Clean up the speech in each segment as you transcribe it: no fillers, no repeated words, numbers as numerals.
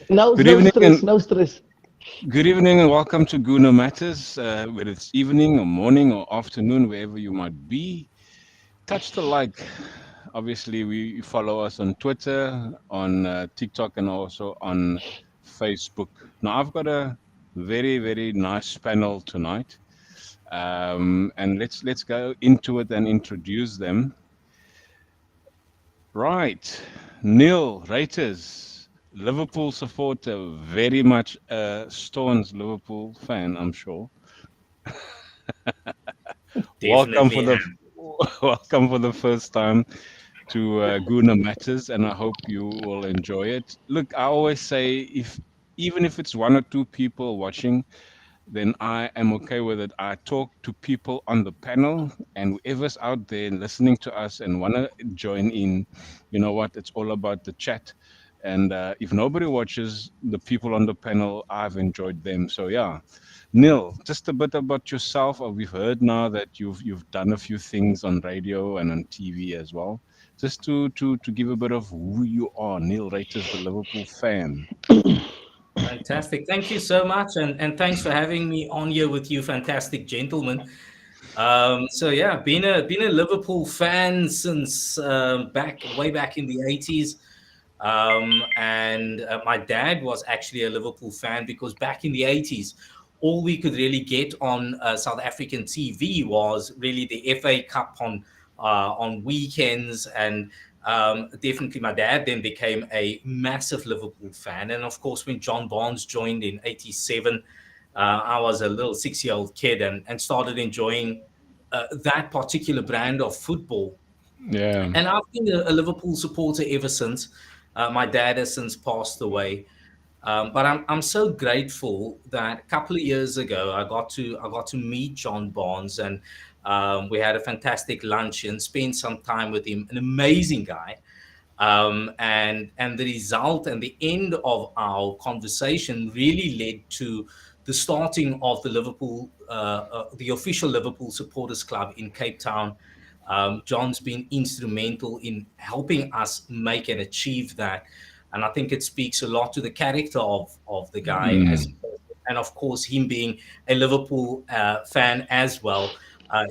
No, Good no evening stress, and no stress. good evening and welcome to Guna Matters. Whether it's evening or morning or afternoon, wherever you might be, touch the like. Obviously, we follow us on Twitter, on TikTok, and also on Facebook. Now, I've got a very nice panel tonight, and let's go into it and introduce them. Right, Neil Reiters, Liverpool supporter, very much a Stones Liverpool fan, I'm sure. Welcome for Definitely the am. welcome for the first time to Guna Matters, and I hope you will enjoy it. Look, I always say if even if it's one or two people watching, then I am okay with it. I talk to people on the panel, and whoever's out there listening to us and want to join in, you know what? It's all about the chat. And if nobody watches the people on the panel, I've enjoyed them. So yeah, Neil, just a bit about yourself. We've heard now that you've done a few things on radio and on TV as well. Just to give a bit of who you are, Neil Reiters, the Liverpool fan. Fantastic. Thank you so much. And thanks for having me on here with you, fantastic gentlemen. So yeah, been a Liverpool fan since way back in the 80s. And my dad was actually a Liverpool fan because back in the 80s, all we could really get on South African TV was really the FA Cup on weekends. And definitely my dad then became a massive Liverpool fan. And of course, when John Barnes joined in 87, I was a little 6-year-old kid and started enjoying that particular brand of football. Yeah. And I've been a Liverpool supporter ever since. My dad has since passed away, but I'm so grateful that a couple of years ago I got to meet John Barnes, and we had a fantastic lunch and spent some time with him. An amazing guy, and the result and the end of our conversation really led to the starting of the official Liverpool Supporters Club in Cape Town. John's been instrumental in helping us make and achieve that, and I think it speaks a lot to the character of the guy as a Mm. person, and of course him being a Liverpool fan as well.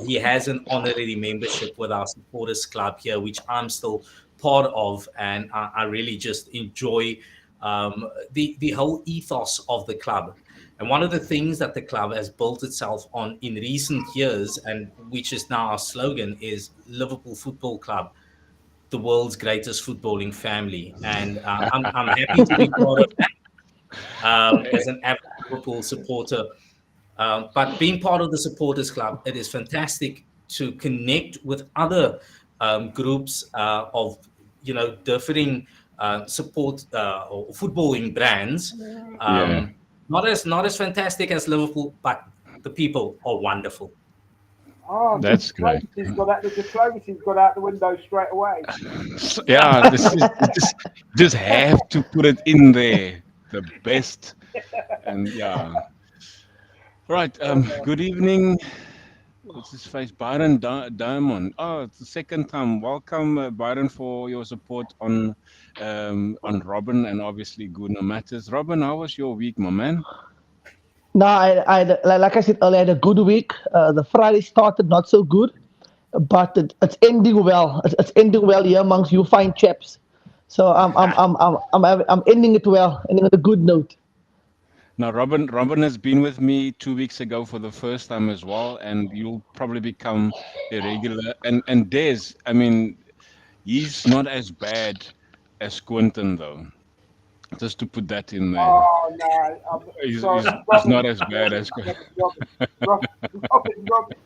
He has an honorary membership with our supporters club here, which I'm still part of, and I really just enjoy the whole ethos of the club. And one of the things that the club has built itself on in recent years, and which is now our slogan, is Liverpool Football Club, the world's greatest footballing family. And I'm happy to be part of that as an avid Liverpool supporter. But being part of the supporters club, it is fantastic to connect with other groups of differing support or footballing brands. Yeah, Not as fantastic as Liverpool, but the people are wonderful. Oh, the that's great. diplomacy's got out the window straight away. Yeah, this is just have to put it in there. The best, and yeah. Right. Good evening. What's his face? Byron Diamond. Oh, it's the second time. Welcome, Byron, for your support on Robin and obviously Guna Matters. Robin, how was your week, my man? No, like I said earlier, I had a good week. The Friday started not so good, but it's ending well. It's ending well here amongst you fine chaps. So I'm ending it well, ending on a good note. Now, Robin has been with me 2 weeks ago for the first time as well, and you'll probably become a regular. And Des, I mean, he's not as bad as Quentin, though. Just to put that in there, Oh no, I'm sorry, he's not as bad as Robin, Robin, Robin,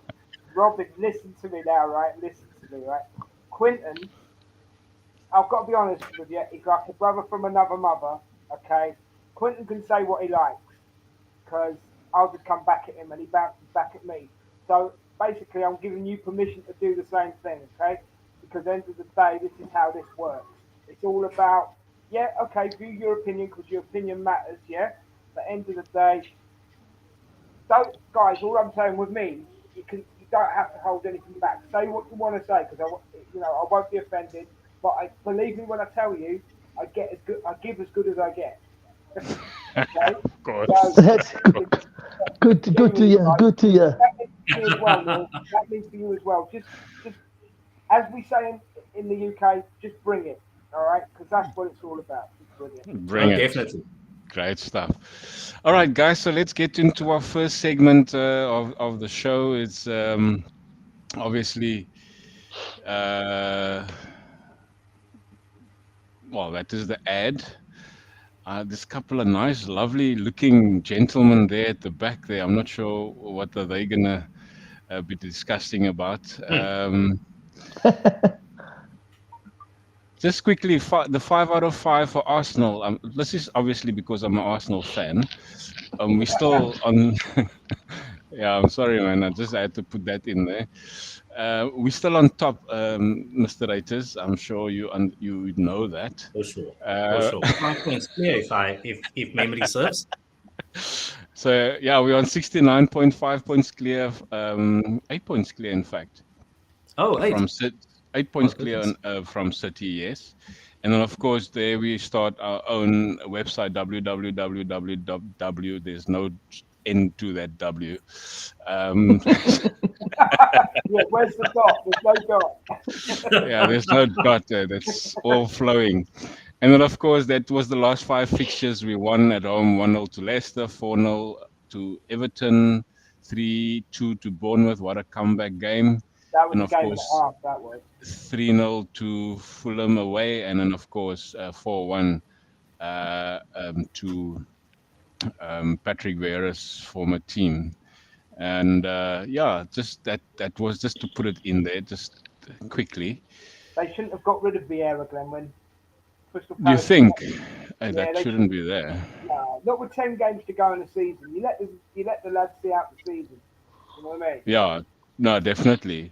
Robin. Listen to me now, right? Listen to me, right? Quinton, I've got to be honest with you. He's like a brother from another mother. Okay, Quinton can say what he likes because I'll just come back at him and he bounces back at me. So basically, I'm giving you permission to do the same thing, okay? Because at the end of the day, this is how this works. It's all about, yeah, okay, view your opinion because your opinion matters, yeah? But end of the day, don't, guys, all I'm saying with me, you don't have to hold anything back. Say what you want to say because I won't be offended. But I believe me when I tell you, I get as good, I give as good as I get. Okay, Of course. so That's good to hear. Good to hear. that means for you as well, Neil. That means for you as well. Just as we say in the UK, just bring it. All right, because that's what it's all about. Just bring it. Bring it. Definitely. Great stuff. All right, guys. So let's get into our first segment of the show. It's obviously, uh, well, that is the ad. There's a couple of nice, lovely looking gentlemen there at the back there. I'm not sure what are they gonna be discussing about. Just quickly, the 5 out of 5 for Arsenal. This is obviously because I'm an Arsenal fan. We still on. Yeah, I'm sorry, man. I just had to put that in there. We're still on top, Mr. Raters. I'm sure you know that. For sure. For Uh, sure. 5 points clear if memory serves. so yeah, we're on 69.5 points clear. 8 points clear, in fact, Oh, from eight. 8 points Oh, clear goodness. from City. Yes, and then of course there we start our own website www. There's no end to that W. Um, Yeah, where's the dot? There's no dot. yeah, there's no dot there. That's all flowing. And then, of course, that was the last 5 fixtures. We won at home 1-0 to Leicester, 4-0 to Everton, 3-2 to Bournemouth. What a comeback game. That was And a of game and a course, half. That was. 3-0 to Fulham away. And then, of course, 4-1 to Patrick Vieira's former team. And yeah, just that was just to put it in there, just quickly. They shouldn't have got rid of Vieira, Glenn, when Crystal You Palace. think Yeah, that they shouldn't should. be there? No, not with 10 games to go in the season. You let the lads see out the season. You know what I mean? Yeah, no, definitely.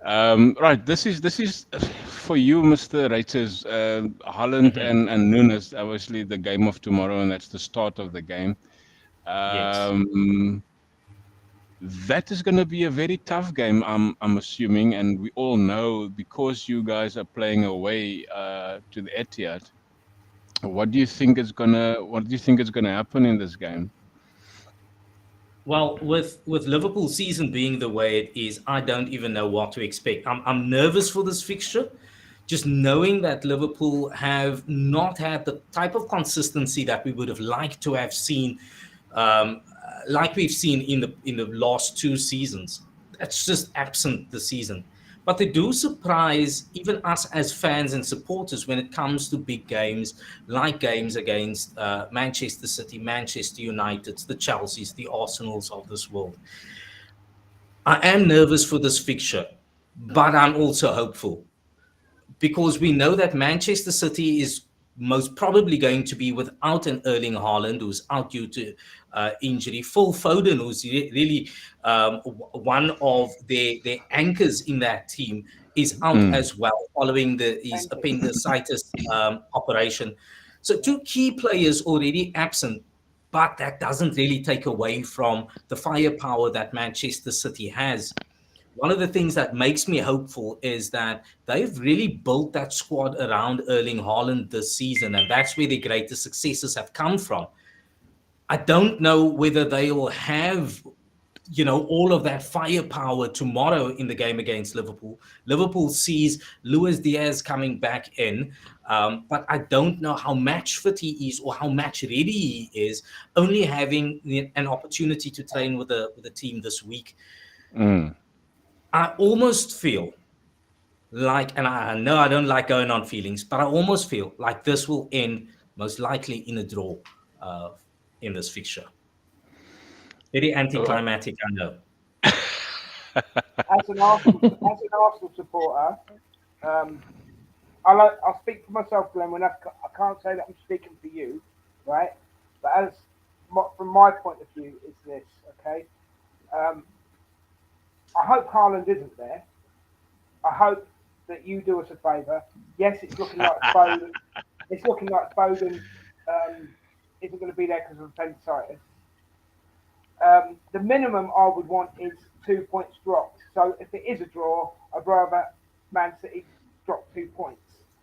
Right, this is for you, Mr. Reiters. Holland Mhm. and Nunes, obviously the game of tomorrow, and that's the start of the game. Yes. Um, that is going to be a very tough game, I'm assuming, and we all know because you guys are playing away to the Etihad. What do you think is gonna happen in this game? Well, with Liverpool's season being the way it is, I don't even know what to expect. I'm nervous for this fixture, just knowing that Liverpool have not had the type of consistency that we would have liked to have seen, like we've seen in the last 2 seasons. That's just absent this season. But they do surprise even us as fans and supporters when it comes to big games, like games against Manchester City, Manchester United, the Chelseas, the Arsenals of this world. I am nervous for this fixture, but I'm also hopeful because we know that Manchester City is most probably going to be without an Erling Haaland, who's out due to injury. Phil Foden, who's really one of their anchors in that team, is out Mm, as well following his Thank you. appendicitis operation. So two key players already absent, but that doesn't really take away from the firepower that Manchester City has. One of the things that makes me hopeful is that they've really built that squad around Erling Haaland this season, and that's where the greatest successes have come from. I don't know whether they will have, all of that firepower tomorrow in the game against Liverpool. Liverpool sees Luis Diaz coming back in, but I don't know how match fit he is or how match ready he is. Only having an opportunity to train with the team this week, mm. I almost feel like, and I know I don't like going on feelings, but I almost feel like this will end most likely in a draw uh, in this fixture. Very Oh, anticlimactic, I know. As an Arsenal supporter, um, I'll speak for myself, Glenn. I can't say that I'm speaking for you, right? But from my point of view, is this okay? Um, I hope Haaland isn't there. I hope that you do us a favour. Yes, it's looking like Foden. It's looking like Foden isn't going to be there because of appendicitis. The minimum I would want is 2 points dropped. So if it is a draw, I'd rather Man City drop 2 points.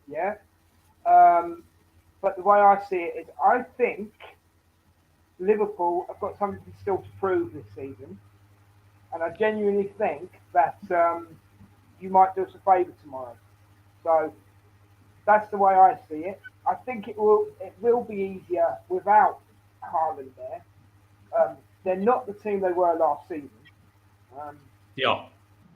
Yeah. Um, But the way I see it is, I think Liverpool have got something still to prove this season, and I genuinely think that you might do us a favour tomorrow. So that's the way I see it. I think it will be easier without Haaland there. They're not the team they were last season. Um, Yeah,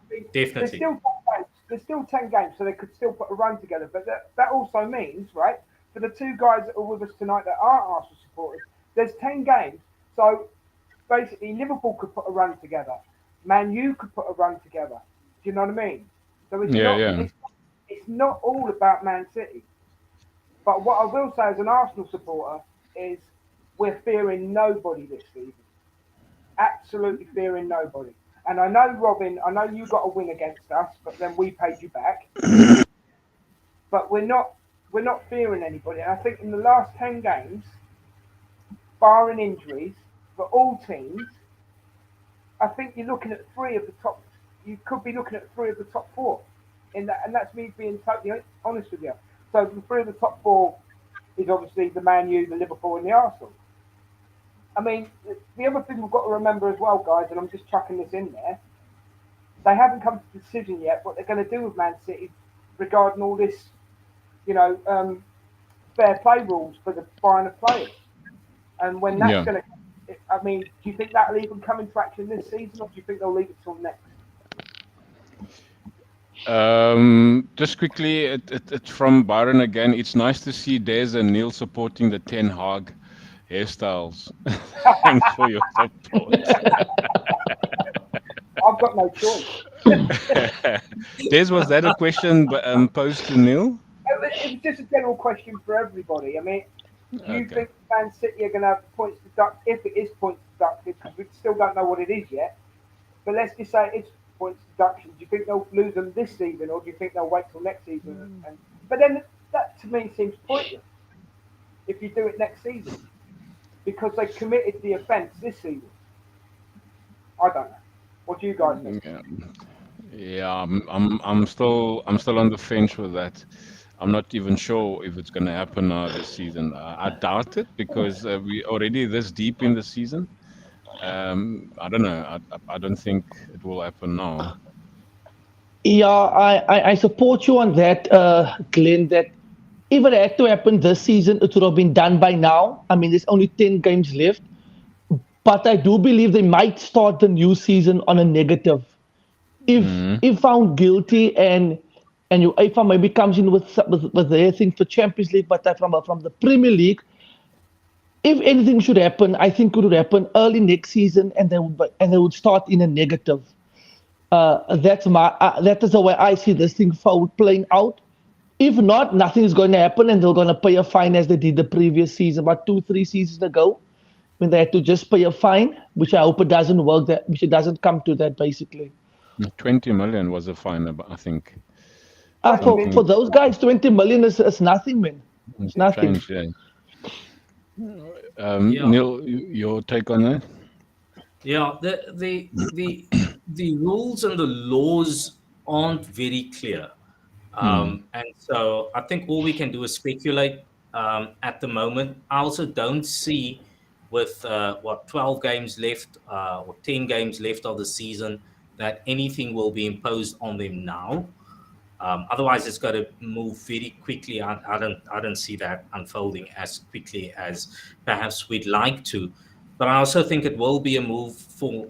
there's definitely. still 10 games. There's still 10 games, so they could still put a run together. But that also means, right, for the two guys that are with us tonight that aren't Arsenal supporters, there's 10 games. So basically, Liverpool could put a run together. Man U could put a run together. Do you know what I mean? So it's Yeah, not yeah. it's not all about Man City. But what I will say as an Arsenal supporter is we're fearing nobody this season. Absolutely fearing nobody. And I know, Robin, I know you got a win against us, but then we paid you back. But we're not fearing anybody. And I think in the last 10 games, barring injuries, for all teams, I think you're looking at three of the top. You could be looking at three of the top four, in that, and that's me being totally honest with you. So the three of the top four is obviously the Man U, the Liverpool, and the Arsenal. I mean, the other thing we've got to remember as well, guys, and I'm just chucking this in there, they haven't come to a decision yet what they're going to do with Man City regarding all this, you know, fair play rules for the buying of players. And when that's Yeah. going to, I mean, do you think that'll even come into action this season, or do you think they'll leave it till next? Just quickly, it's from Byron again. It's nice to see Des and Neil supporting the Ten Hag hairstyles. Thanks for your support. I've got no choice. Des, was that a question posed to Neil? It was just a general question for everybody. I mean, do you Okay. think Man City are going to have points deducted, if it is points deducted, because we still don't know what it is yet, but let's just say it's points deduction. Do you think they'll lose them this season, or do you think they'll wait till next season? But then that to me seems pointless if you do it next season, because they committed the offence this season. I don't know. What do you guys think? Yeah, yeah. I'm still on the fence with that. I'm not even sure if it's going to happen this season. I doubt it because we already this deep in the season. I don't know. I don't think it will happen now. Yeah, I support you on that, Glenn, that if it had to happen this season, it would have been done by now. I mean, there's only 10 games left. But I do believe they might start the new season on a negative. If found guilty and UEFA maybe comes in with their thing for Champions League, but from the Premier League, if anything should happen, I think it would happen early next season, and they would start in a negative. That is the way I see this thing playing out. If not, nothing is going to happen, and they're going to pay a fine as they did the previous season, about 2-3 seasons ago, when they had to just pay a fine, which I hope it doesn't work. Which it doesn't come to that, basically. 20 million was a fine, I think. For those guys, 20 million is nothing, man. It's nothing. Change, yeah. Neil, your take on that? Yeah, the rules and the laws aren't very clear. And so I think all we can do is speculate at the moment. I also don't see with 12 games left or 10 games left of the season that anything will be imposed on them now. Otherwise, it's got to move very quickly. I don't see that unfolding as quickly as perhaps we'd like to. But I also think it will be a move for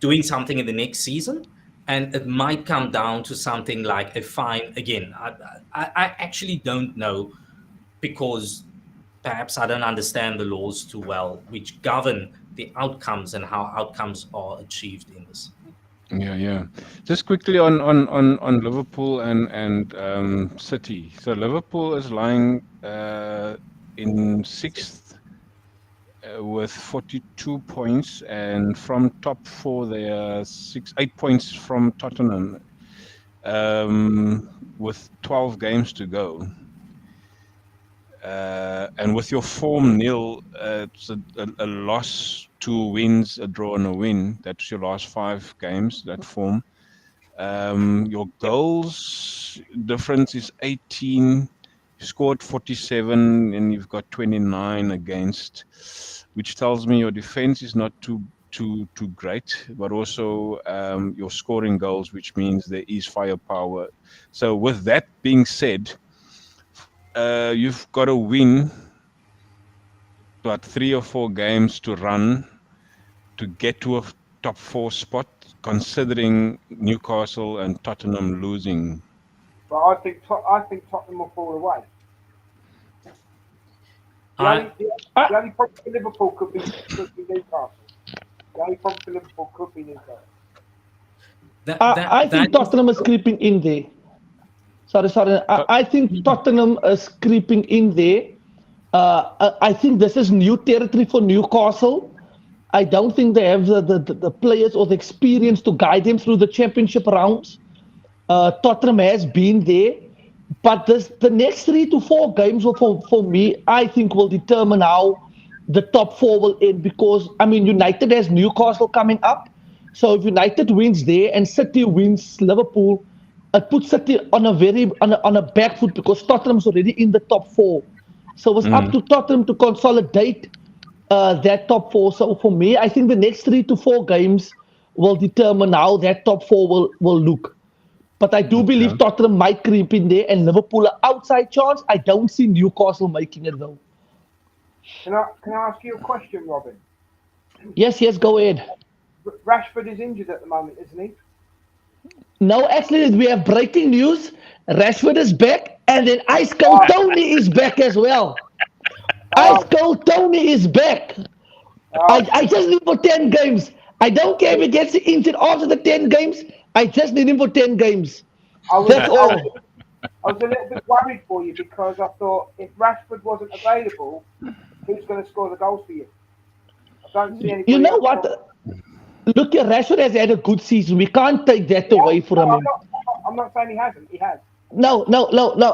doing something in the next season, and it might come down to something like a fine. Again, I actually don't know, because perhaps I don't understand the laws too well, which govern the outcomes and how outcomes are achieved in this. Yeah. Just quickly on Liverpool and City. So Liverpool is lying in sixth with 42 points, and from top four they are 8 points from Tottenham, with 12 games to go. And with your form, Neil, it's a loss, 2 wins, a draw, and a win. That's your last 5 games, that form. Your goals difference is 18, scored 47 and you've got 29 against, which tells me your defense is not too great, but also your scoring goals, which means there is firepower. So with that being said, you've got to win about 3 or 4 games to run to get to a top 4 spot, considering Newcastle and Tottenham losing. But I think Tottenham will fall away. The only problem for Liverpool could be Newcastle. The only problem for Liverpool could be Newcastle. I think Tottenham is creeping in there. Sorry. I think Tottenham is creeping in there. I think this is new territory for Newcastle. I don't think they have the players or the experience to guide them through the championship rounds. Tottenham has been there. But the next 3 to 4 games for me, I think will determine how the top 4 will end. Because, I mean, United has Newcastle coming up. So if United wins there and City wins Liverpool, it puts City on a back foot because Tottenham's already in the top 4. So it's up to Tottenham to consolidate that top 4. So for me, I think the next 3 to 4 games will determine how that top 4 will look. But I do believe Tottenham might creep in there and Liverpool are outside chance. I don't see Newcastle making it though. Can I ask you a question, Robin? Yes, go ahead. Rashford is injured at the moment, isn't he? No, actually, we have breaking news. Rashford is back, and then Ice Cold Tony is back as well. Ice Cold Tony is back. I just need him for 10 games. I don't care if he gets injured after the 10 games. I just need him for 10 games. That's all. I was a little bit worried for you because I thought if Rashford wasn't available, who's going to score the goals for you? I don't see anybody. You know what? Look, Rashford has had a good season. We can't take that away from him. I'm not saying he hasn't. He has. No.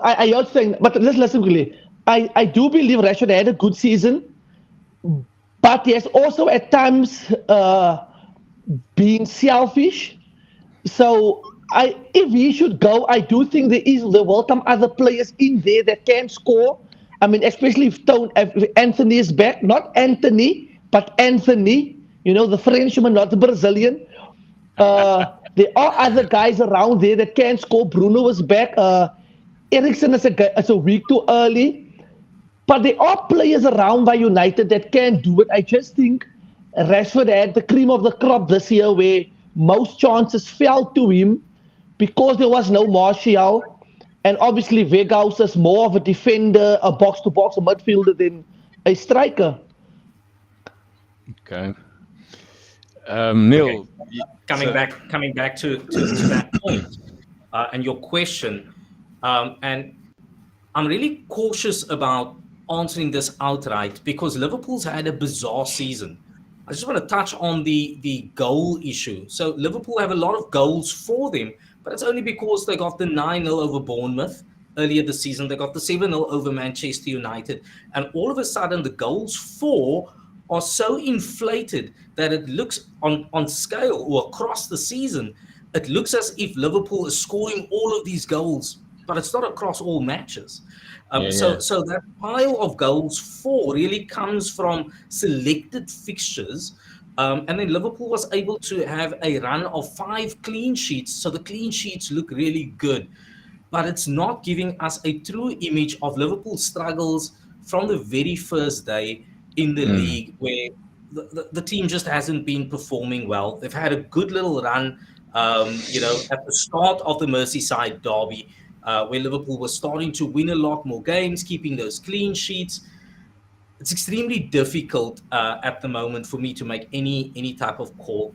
I also saying, but listen quickly. I do believe Rashford had a good season, but he has also at times been selfish. So if he should go, I do think there will come other players in there that can score. I mean, especially if Anthony is back, not Anthony, but Anthony. You know, the Frenchman, not the Brazilian. There are other guys around there that can score. Bruno is back. Eriksen is a week too early. But there are players around by United that can do it. I just think Rashford had the cream of the crop this year where most chances fell to him because there was no Martial. And obviously Vegas is more of a defender, a box-to-box, a midfielder than a striker. Okay. Neil, coming back to that point and your question, and I'm really cautious about answering this outright because Liverpool's had a bizarre season. I just want to touch on the goal issue. So Liverpool have a lot of goals for them, but it's only because they got the 9-0 over Bournemouth earlier this season. They got the 7-0 over Manchester United, and all of a sudden the goals for are so inflated that it looks on scale or across the season, it looks as if Liverpool is scoring all of these goals, but it's not across all matches. So that pile of goals for really comes from selected fixtures. And then Liverpool was able to have a run of 5 clean sheets. So the clean sheets look really good, but it's not giving us a true image of Liverpool's struggles from the very first day in the league, where the team just hasn't been performing well. They've had a good little run, at the start of the Merseyside derby, where Liverpool was starting to win a lot more games, keeping those clean sheets. It's extremely difficult at the moment for me to make any type of call.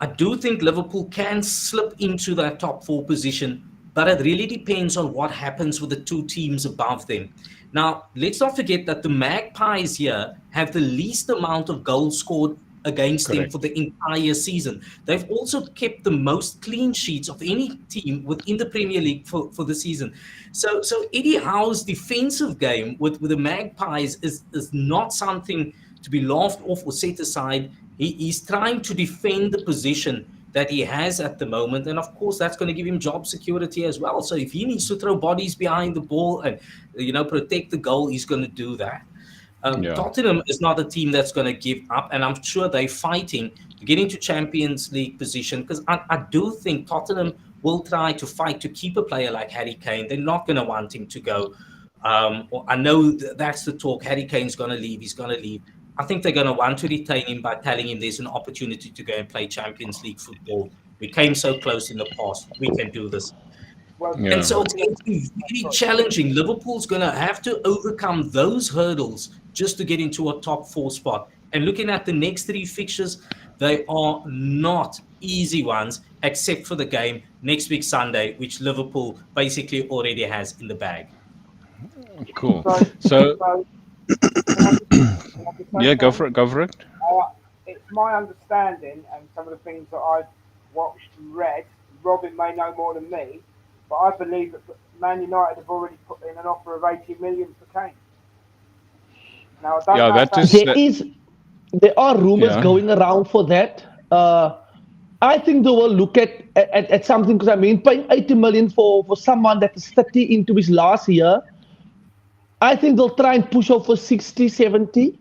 I do think Liverpool can slip into that top 4 position, but it really depends on what happens with the 2 teams above them. Now, let's not forget that the Magpies here have the least amount of goals scored against them for the entire season. They've also kept the most clean sheets of any team within the Premier League for the season. So Eddie Howe's defensive game with the Magpies is not something to be laughed off or set aside. He's trying to defend the position that he has at the moment. And of course, that's going to give him job security as well. So if he needs to throw bodies behind the ball and, protect the goal, he's going to do that. Yeah. Tottenham is not a team that's going to give up, and I'm sure they're fighting to get into Champions League position, because I do think Tottenham will try to fight to keep a player like Harry Kane. They're not going to want him to go. I know that's the talk. Harry Kane's going to leave. He's going to leave. I think they're going to want to retain him by telling him there's an opportunity to go and play Champions League football. We came so close in the past. We can do this. Well, Yeah. And so it's going to be very challenging. Liverpool's going to have to overcome those hurdles just to get into a top 4 spot. And looking at the next 3 fixtures, they are not easy ones, except for the game next week, Sunday, which Liverpool basically already has in the bag. Cool. so, So can I just say yeah, go something? for it. Go for it. It's my understanding, and some of the things that I've watched and read, Robin may know more than me, but I believe that Man United have already put in an offer of 80 million for Kane. Now, I don't Yeah, know that if is- There are rumors Yeah. going around for that. I think they will look at something, because I mean, paying 80 million for someone that is 30 into his last year, I think they'll try and push off for 60, 70.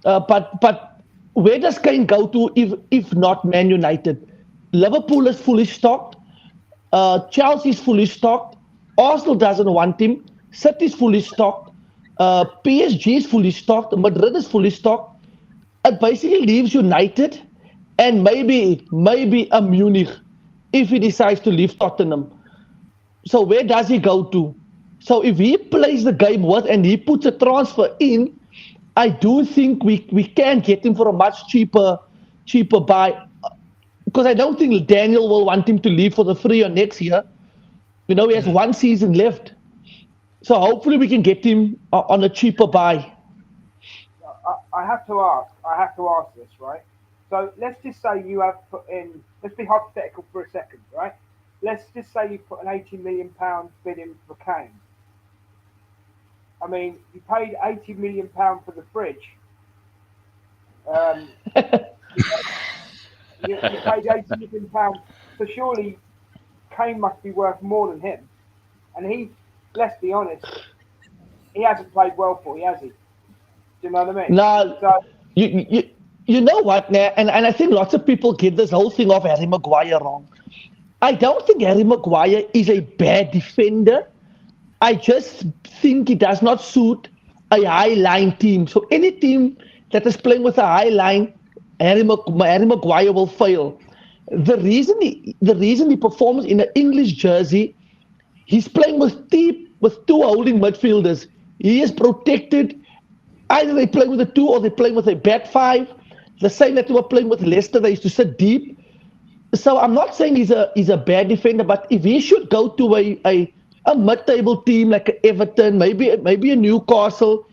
But where does Kane go to if not Man United? Liverpool is fully stocked. Chelsea's fully stocked. Arsenal doesn't want him. City's fully stocked. PSG is fully stocked. Madrid is fully stocked. It basically leaves United and maybe a Munich if he decides to leave Tottenham. So where does he go to? So if he plays the game well and he puts a transfer in, I do think we can get him for a much cheaper buy. Because I don't think Daniel will want him to leave for the free or next year. He has one season left. So hopefully we can get him on a cheaper buy. I have to ask this, right? So let's just say you have put in, let's be hypothetical for a second, right? Let's just say you put an £80 million bid in for Kane. I mean, you paid £80 million for the fridge. You paid £80 million, so surely Kane must be worth more than him. And let's be honest, he hasn't played well for you, has he? Do you know what I mean? Now, So, you know what, and I think lots of people get this whole thing of Harry Maguire wrong. I don't think Harry Maguire is a bad defender. I just think he does not suit a high line team. So any team that is playing with a high line, Harry Maguire will fail. The reason he performs in an English jersey, he's playing with two holding midfielders. He is protected. Either they play with a 2 or they play with a back 5. The same that they were playing with Leicester, they used to sit deep. So I'm not saying he's a bad defender, but if he should go to a mid-table team like Everton, maybe a Newcastle,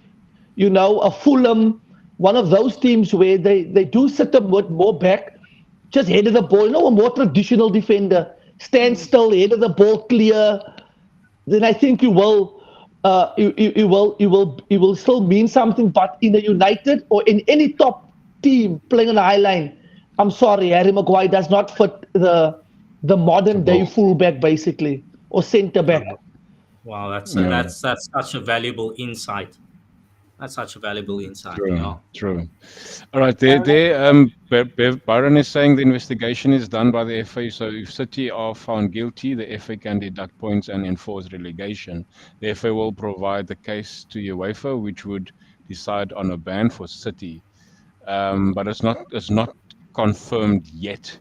a Fulham, one of those teams where they do sit a bit more back, just head of the ball, a more traditional defender, stand still, head of the ball clear, then I think you will still mean something. But in a United or in any top team playing on a high line, I'm sorry, Harry Maguire does not fit the modern day fullback basically, or centre back. Wow, that's such a valuable insight. That's such a valuable insight. True. Yeah. True. All right. Byron is saying the investigation is done by the FA. So if City are found guilty, the FA can deduct points and enforce relegation. The FA will provide the case to UEFA, which would decide on a ban for City. But it's not confirmed yet.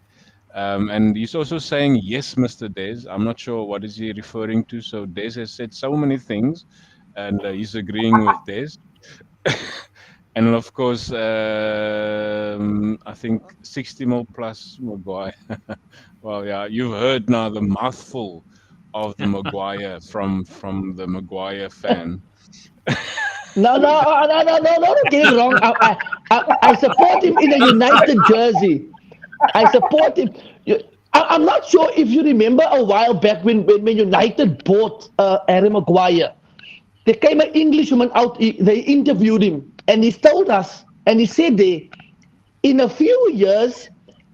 And he's also saying, yes, Mr. Des. I'm not sure what is he referring to. So Des has said so many things, and he's agreeing with Des. And of course, I think 60 mil plus Maguire. Well, yeah, you've heard now the mouthful of the Maguire from the Maguire fan. No, don't get it wrong. I support him in a United jersey. I support him. I'm not sure if you remember a while back when United bought Harry Maguire. There came an Englishman out, they interviewed him, and he told us, and he said in a few years,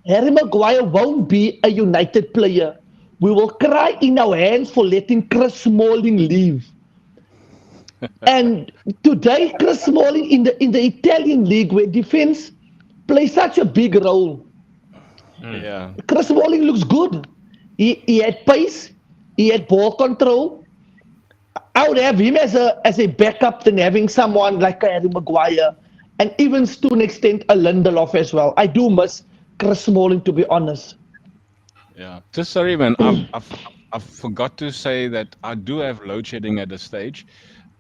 Harry Maguire won't be a United player. We will cry in our hands for letting Chris Smalling leave. And today, Chris Smalling in the Italian league, where defense plays such a big role, Yeah. Chris Smalling looks good. He had pace, he had ball control. I would have him as a backup than having someone like a Harry Maguire, and even to an extent a Lindelof as well. I do miss Chris Smalling, to be honest. Yeah. Just sorry, man. I forgot to say that I do have load shedding at this stage.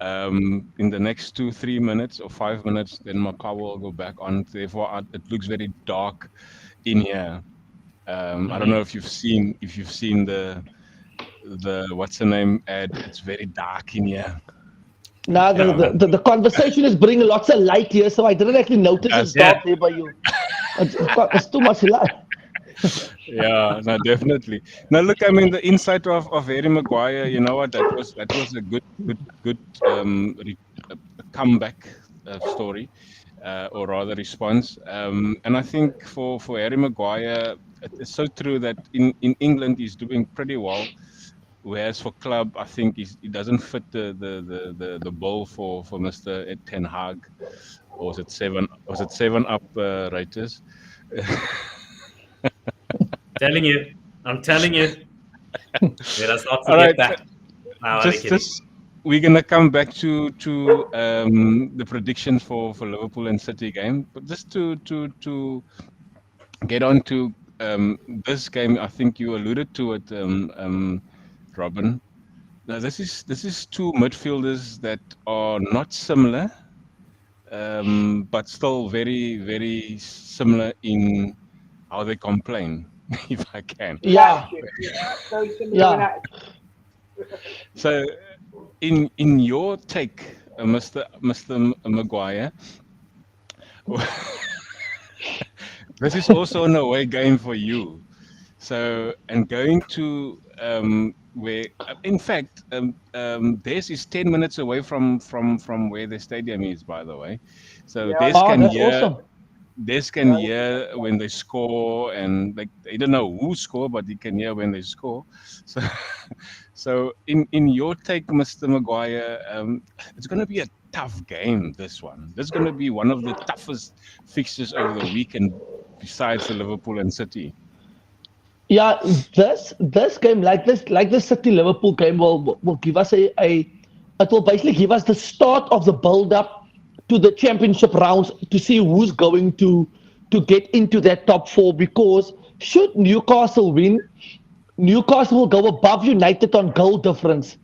In the next 2, 3 minutes or 5 minutes, then my power will go back on. Therefore, it looks very dark in here. I don't know if you've seen the what's the name ad. It's very dark in here. Now Yeah, man. the conversation is bringing lots of light here, so I didn't actually notice it's Yes. Yeah. dark there by you. It's too much light. Yeah, no, definitely. Now, look, I mean, the insight of Harry Maguire, you know what? That was a good comeback story, or rather response. And I think for Harry Maguire, it's so true that in England he's doing pretty well. Whereas for club, I think he doesn't fit the bill for Mr. Ten Hag, or was it seven? Was it seven up Reuters? Telling you. I'm telling you. Let us not All forget right, that. No, I'm just kidding. just we're gonna come back to the predictions for Liverpool and City game, but just to get on to this game, I think you alluded to it, Robin. Now this is two midfielders that are not similar, but still very similar in how they complain, if I can. In Yeah, attitude, very similar in yeah. attitude. So, in your take, Mr. Maguire, this is also an away game for you. So, and going to where, in fact, this is 10 minutes away from where the stadium is, by the way. So, Yeah, I this Oh, can that's hear awesome. Des yeah, can hear when they score, and like they don't know who score, but he can hear when they score. So, so in your take, Mr. Maguire, it's going to be a tough game. This one, this is going to be one of the toughest fixtures over the weekend, besides the Liverpool and City. Yeah, this game, like this City Liverpool game, will give us a it will basically give us the start of the build up to the championship rounds to see who's going to get into that top four. Because should Newcastle win, Newcastle will go above United on goal difference.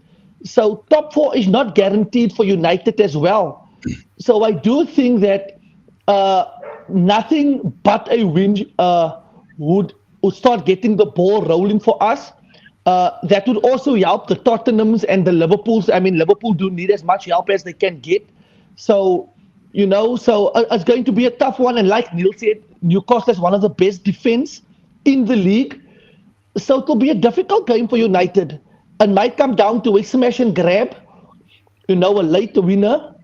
So top four is not guaranteed for United as well. So I do think that uh, nothing but a win would start getting the ball rolling for us. That would also help the Tottenhams and the Liverpools. I mean, Liverpool do need as much help as they can get. So, it's going to be a tough one. And like Neil said, Newcastle is one of the best defense in the league. So it will be a difficult game for United. It might come down to a smash and grab, a late winner.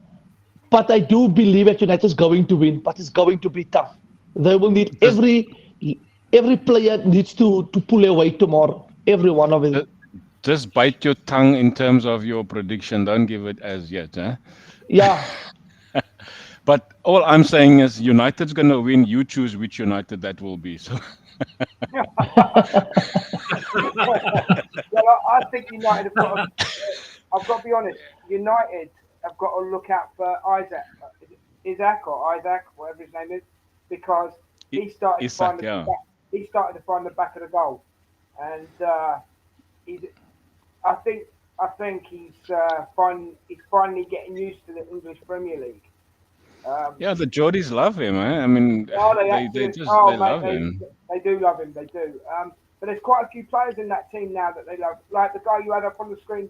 But I do believe that United is going to win, but it's going to be tough. They will need Just, every player needs to pull away tomorrow. Every one of just them. just bite your tongue in terms of your prediction. Don't give it as yet, eh? Yeah, But all I'm saying is United's going to win. You choose which United that will be. So. Well, I think United have got. I've got to be honest. United have got to look out for Isaac, Isaac, whatever his name is, because he started to Isak, find the yeah. back, he started to find the back of the goal, and he's. I think he's finally getting used to the English Premier League. Um, Yeah, the Geordies love him, eh? I mean, Oh, they they actually. just Oh, they mate, love him. they do love him. They do. But there's quite a few players in that team now that they love. Like the guy you had up on the screen,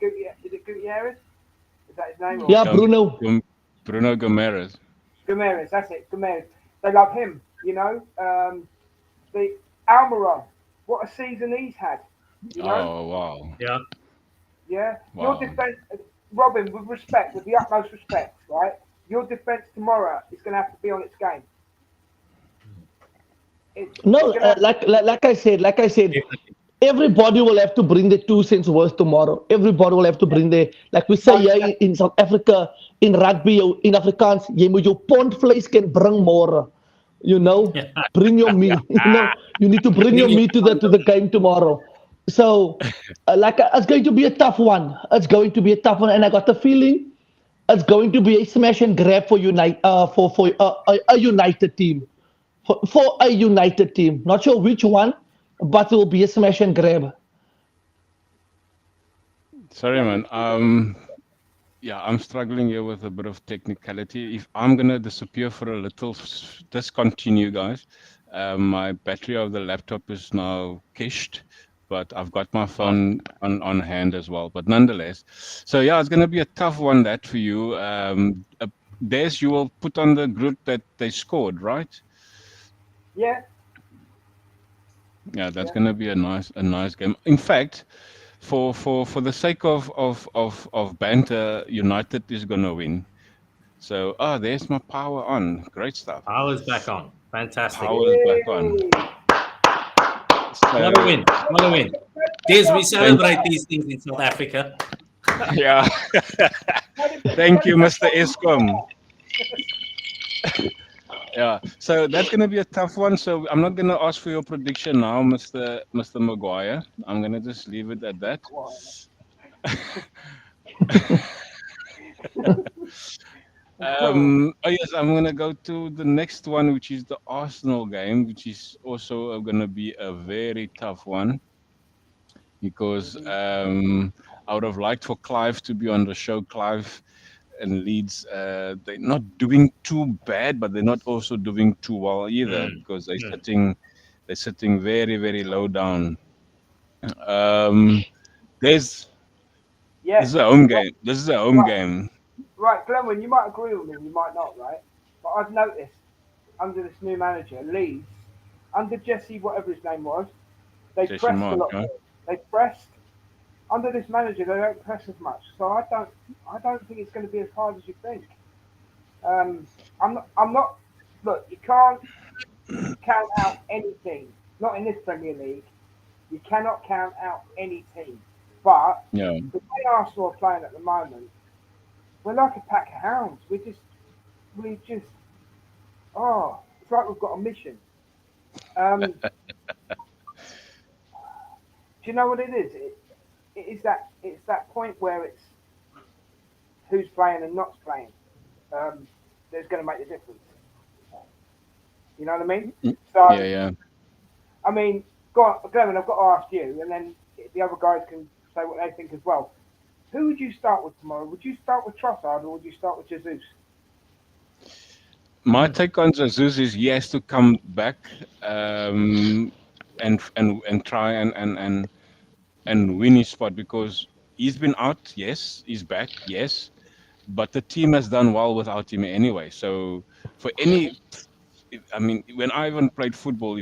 is it Gutierrez? Is that his name? Or yeah, Gum, Bruno. Bruno Gomes. Gomez? That's it, Gomez. They love him. The Almiron. What a season he's had. You know. Oh wow, Yeah. Yeah. Your wow. defense, Robin, with respect, with the utmost respect, right? Your defense tomorrow is going to have to be on its game. it's No, gonna. like I said, Definitely. everybody will have to bring their 2 cents worth tomorrow. Everybody will have to bring their, like we say Most here in South Africa, in rugby, in Afrikaans, jy moet jou pond vlees can bring more. You know, bring your meat. You know, you need to bring your Bring your meat to condom. the game tomorrow. So, it's going to be a tough one. It's going to be a tough one, and I got the feeling it's going to be a smash and grab for a united team. For a united team. Not sure which one, but it will be a smash and grab. Sorry, yeah, man. Yeah, I'm struggling here with a bit of technicality. If I'm gonna disappear for a little, just continue, guys. My battery of the laptop is now cached, but I've got my Awesome. phone on hand as well. But nonetheless, so yeah, it's gonna be a tough one that for you. Des, you will put on the group that they scored, right? yeah, Yeah, that's yeah. gonna be a nice game. In fact, for the sake of banter, United is gonna win. So, there's my power on. Great stuff. Power's back on. Fantastic. Power is back on. Yay! What a So, win. What a win. Des, we thank celebrate these things in South Africa. yeah, thank you, Mr. Escom. Yeah, so that's gonna be a tough one. So I'm not gonna ask for your prediction now, Mr. Maguire. I'm gonna just leave it at that. Oh yes, I'm gonna go to the next one, which is the Arsenal game, which is also gonna be a very tough one because I would have liked for Clive to be on the show. Clive and Leeds, they're not doing too bad, but they're not also doing too well either Mm, because mm. they're sitting very very low down. Um, there's this Yes. is a home Right, game. This is a home right, game. right, Glenwyn, you might agree with me, you might not, right? But I've noticed under this new manager, Leeds, under Jesse, whatever his name was, they Session pressed a mark, lot huh? more. They pressed under this manager. They don't press as much, so I don't think it's going to be as hard as you think. Um, I'm not. Look, you can't count out anything. Not in this Premier League. You cannot count out any team. But Yeah. the way Arsenal are playing at the moment, we're like a pack of hounds. We just, it's like we've got a mission. Do you know what it is? It's that point where it's who's playing and not playing. Um, that's going to make the difference. You know what I mean? Yeah, So, yeah. I mean, go on, Glenn, I've got to ask you, and then the other guys can say what they think as well. Who would you start with tomorrow? Would you start with Trossard or would you start with Jesus? My take on Jesus is he has to come back and try and win his spot because he's been out, yes, he's back, yes, but the team has done well without him anyway. So for any, I mean, when I even played football,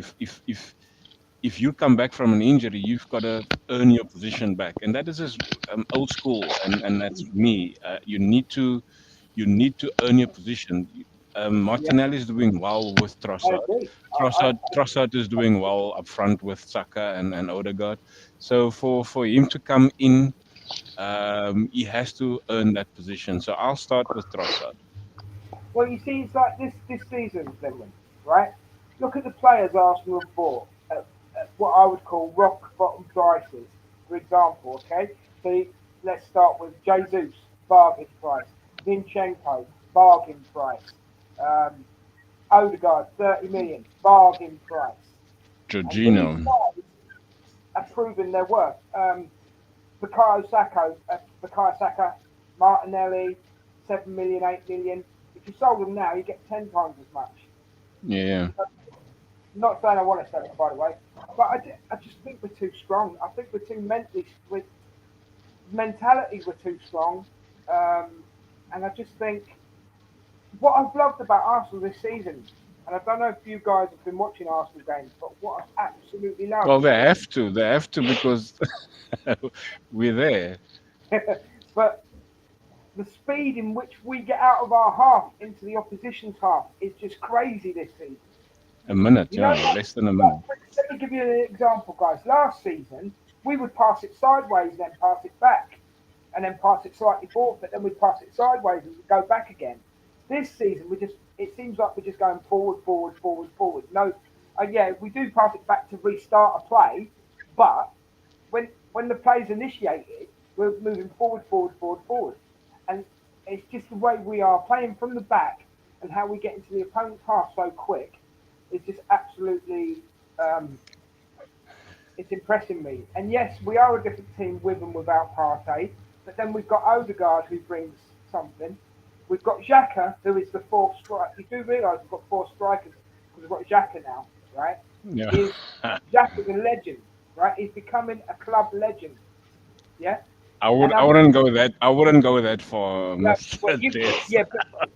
if you come back from an injury, you've got to earn your position back, and that is just old school, and that's me. You need to earn your position. Yeah, Martinelli is doing well with I Trossard. agree. Trossard is doing well up front with Saka and Odegaard. So for him to come in, he has to earn that position. So I'll start with Trossard. Well, you see, it's like this season, Finland, right? Look at the players Arsenal have bought at what I would call rock bottom prices. For example, okay, so let's start with Jesus, bargain price. Zinchenko, bargain price. Um, Odegaard, 30 million, bargain price. And these Jorginho. guys have proven their worth. Bukayo Saka, Martinelli, 7 million, 8 million. If you sold them now, you get 10 times as much. Yeah. Not saying I want to sell it, by the way, but I just think we're too strong. I think we're too with mentality, we're too strong. Um, and I just think what I've loved about Arsenal this season, and I don't know if you guys have been watching Arsenal games, but what I've absolutely loved, Well, they have to. They have to because we're there. but the speed in which we get out of our half into the opposition's half is just crazy this season. A minute, You know, yeah, less than a minute. let me give you an example, guys. Last season, we would pass it sideways, then pass it back, and then pass it slightly forward, but then we'd pass it sideways and go back again. This season, it seems like we're just going forward, forward, forward, forward. No, yeah, we do pass it back to restart a play, but when the play's initiated, we're moving forward, forward, forward, forward. And it's just the way we are playing from the back and how we get into the opponent's half so quick is just absolutely it's impressing me. And yes, we are a different team with and without Partey, but then we've got Odegaard who brings something. We've got Xhaka, who is the fourth striker. You do realise we've got four strikers because we've got Xhaka now, right? Yeah. Xhaka's a legend, right? He's becoming a club legend. Yeah. I wouldn't go that. I wouldn't go that far, No, Mr. Des. yeah,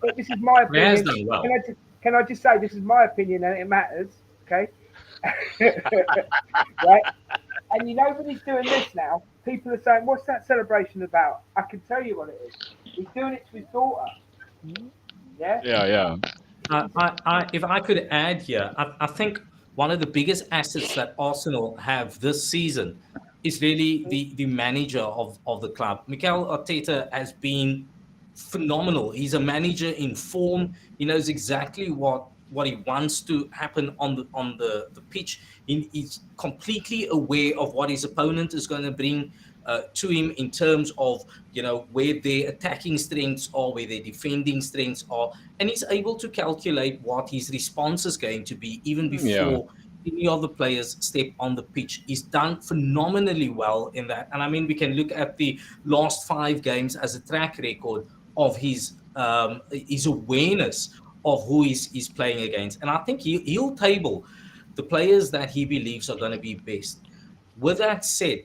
but this is my He has opinion. done well. Can I just say this is my opinion and it matters, okay? Right? And you know when he's doing this now, people are saying, "What's that celebration about?" I can tell you what it is. He's doing it to his daughter. Yeah. Yeah. If I could add here, I think one of the biggest assets that Arsenal have this season is really the manager of the club. Mikel Arteta has been phenomenal. He's a manager in form. He knows exactly what he wants to happen on the pitch. He's completely aware of what his opponent is going to bring to him in terms of where their attacking strengths are, where their defending strengths are, and he's able to calculate what his response is going to be even before any of the players step on the pitch. He's done phenomenally well in that, and I mean we can look at the last 5 games as a track record of his awareness of who he's playing against, and I think he'll table the players that he believes are going to be best. With that said,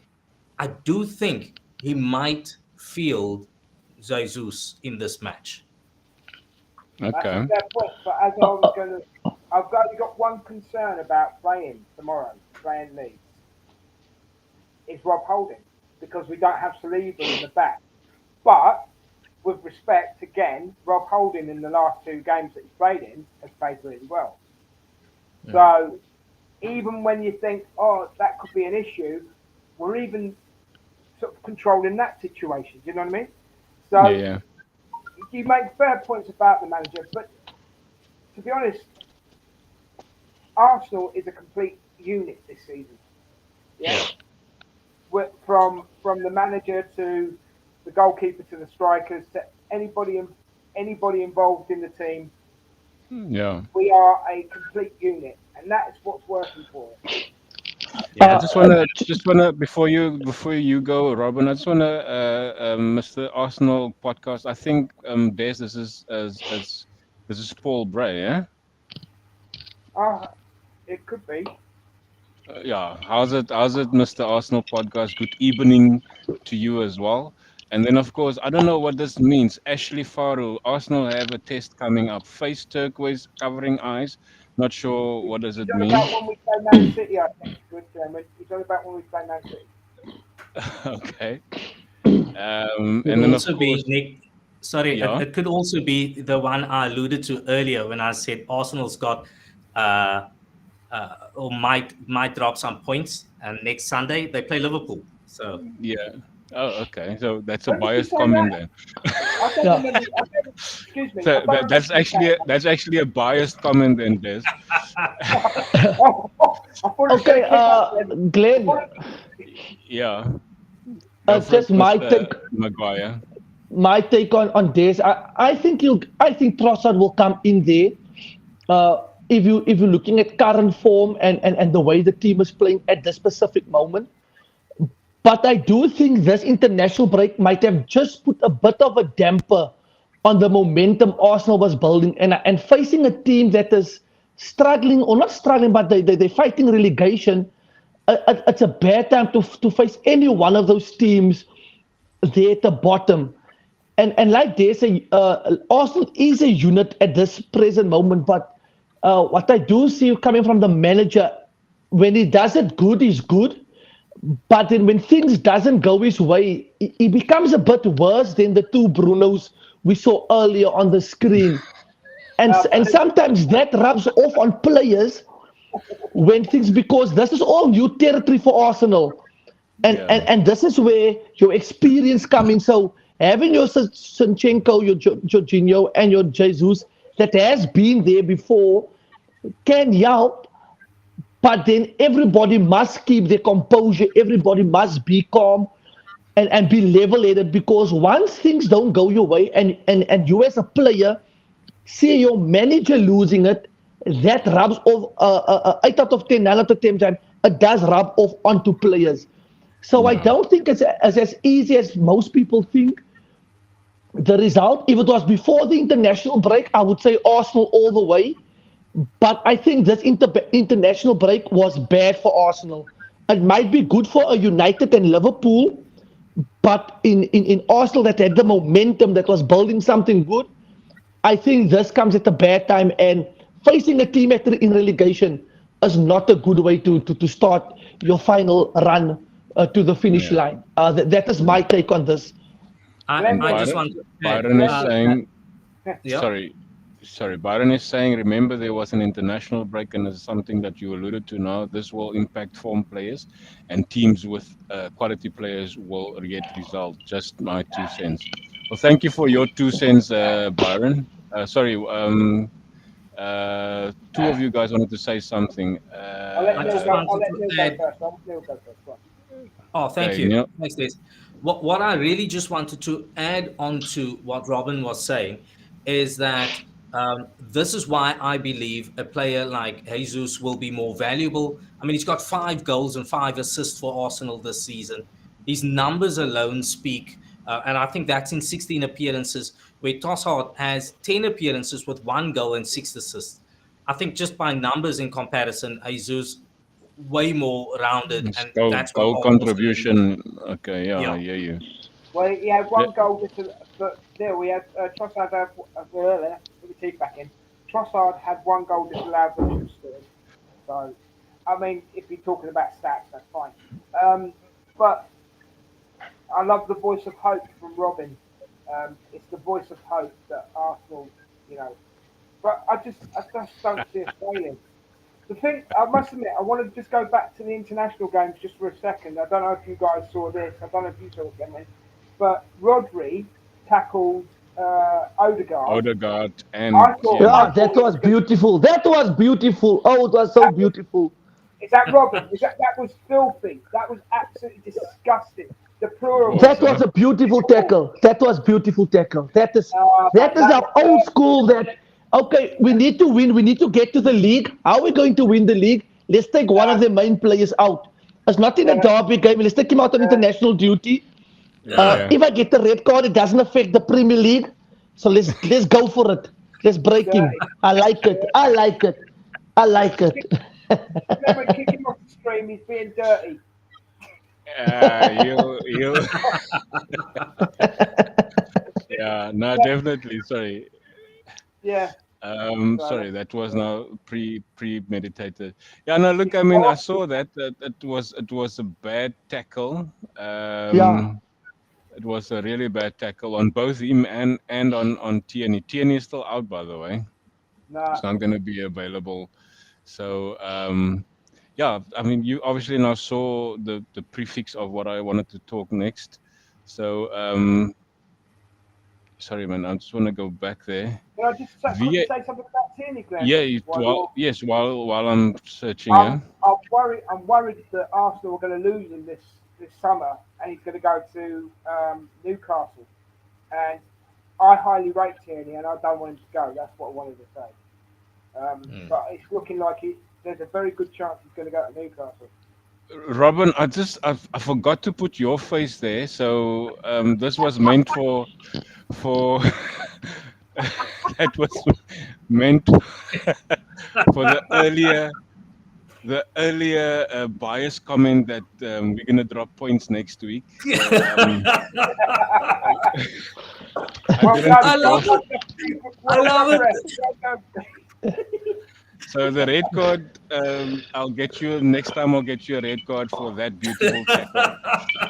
I do think he might field Jesus in this match. Okay. That's a fair point. But as I was going to, I've only got one concern about playing tomorrow, playing Leeds. It's Rob Holding because we don't have Saliba in the back. But with respect, again, Rob Holding in the last 2 games that he's played in has played really well. Yeah. So even when you think, oh, that could be an issue, we're even sort of controlling that situation. Do you know what I mean? So you make fair points about the manager, but to be honest, Arsenal is a complete unit this season. Yeah. From the manager to the goalkeeper to the strikers to anybody involved in the team. Yeah. We are a complete unit, and that is what's working for us. Yeah, I just wanna before you go, Robin. I just wanna Mr. Arsenal podcast. I think Des, this is Paul Bray, yeah. It could be. Yeah. How's it, Mr. Arsenal podcast? Good evening to you as well. And then, of course, I don't know what this means. Ashley Faru, Arsenal have a test coming up. Face turquoise, covering eyes. Not sure what does it mean. About when we play Man City, I think. He's on about when we play Man City. Okay. And then also be Nick. Sorry, it could also be the one I alluded to earlier when I said Arsenal's got or might drop some points, and next Sunday they play Liverpool. So yeah. Oh, okay. So that's a biased comment then. Excuse me. So that's actually a biased comment then, Des. Okay, Glenn. Yeah. Just my take. Maguire. My take on this. I think Trossard will come in there. If you're looking at current form and the way the team is playing at this specific moment. But I do think this international break might have just put a bit of a damper on the momentum Arsenal was building, and facing a team that is struggling, or not struggling, but they're fighting relegation. It's a bad time to face any one of those teams there at the bottom. And like they say, Arsenal is a unit at this present moment. But what I do see coming from the manager, when he does it good, he's good. But then when things doesn't go his way, he becomes a bit worse than the 2 Brunos we saw earlier on the screen. and sometimes that rubs off on players when things, because this is all new territory for Arsenal. And this is where your experience come in. So having your Sinchenko, your Jorginho, and your Jesus that has been there before can help, but then everybody must keep their composure. Everybody must be calm and be level-headed, because once things don't go your way, and you as a player see your manager losing it, that rubs off 8 out of 10, 9 out of 10 times, it does rub off onto players. So I don't think it's as easy as most people think. The result, if it was before the international break, I would say Arsenal all the way. But I think this international break was bad for Arsenal. It might be good for a United and Liverpool, but in Arsenal that had the momentum, that was building something good, I think this comes at a bad time. And facing a team in relegation is not a good way to start your final run to the finish line. That is my take on this. I just want to Byron is saying, yeah. sorry, Byron is saying, remember there was an international break, and it's something that you alluded to now. This will impact form players, and teams with quality players will get results. Just my 2 cents. Well, thank you for your 2 cents, Byron. Sorry, 2 of you guys wanted to say something. I just wanted to add. Oh, thank Okay, you. Neil. Thanks, Liz. What I really just wanted to add on to what Robin was saying is that this is why I believe a player like Jesus will be more valuable. I mean, he's got 5 goals and 5 assists for Arsenal this season. His numbers alone speak, and I think that's in 16 appearances, where Trossard has 10 appearances with 1 goal and 6 assists. I think just by numbers in comparison, Jesus way more rounded, It's and goal, that's what goal Arsenal's contribution. Okay, yeah, yeah. I hear you. Well, he had Yeah. one goal, but still, we had Trossard had, put the teeth back in. Trossard had 1 goal disallowed that should have scored. So, I mean, if you're talking about stats, that's fine. But I love the voice of hope from Robin. It's the voice of hope that Arsenal, you know. But I just don't see us failing. The thing, I must admit, I want to just go back to the international games just for a second. I don't know if you guys saw this. I don't know if you saw it, Glenn, but Rodri tackled Odegaard. Odegaard and I thought, Tierney. Yeah, that was beautiful. That was beautiful. Oh, it was so beautiful. Is that Robin? That was filthy. That was absolutely disgusting. The plural. Was, That was a beautiful tackle. That was beautiful tackle. That is our old school. That okay, we need to win. We need to get to the league. How are we going to win the league? Let's take one of the main players out. It's not in a derby game. Let's take him out on international duty. If I get the red card, it doesn't affect the Premier League. So let's go for it. Let's break him. I like it. I like it. I like it. Never kick him off the stream. He's being dirty. You. Yeah, no, definitely. Sorry. Yeah. Sorry, that was now premeditated. Yeah, no, look, I mean, I saw that it was a bad tackle. Yeah. It was a really bad tackle on both him and on Tierney. Tierney is still out, by the way. Nah. It's not going to be available. So, yeah, I mean, you obviously now saw the prefix of what I wanted to talk next. So, sorry, man, I just want to go back there. Can I just say something about Tierney, Glenn? Yeah, yes, while I'm searching, yeah. I'm worried that Arsenal are going to lose him this summer, and he's going to go to Newcastle. And I highly rate Tierney, and I don't want him to go. That's what I wanted to say. But it's looking like there's a very good chance he's going to go to Newcastle. Robin, I forgot to put your face there, so this was meant for that was meant for the earlier bias comment that we're gonna drop points next week. So, I love it. So the red card, I'll get you next time. I'll get you a red card for that beautiful tackle.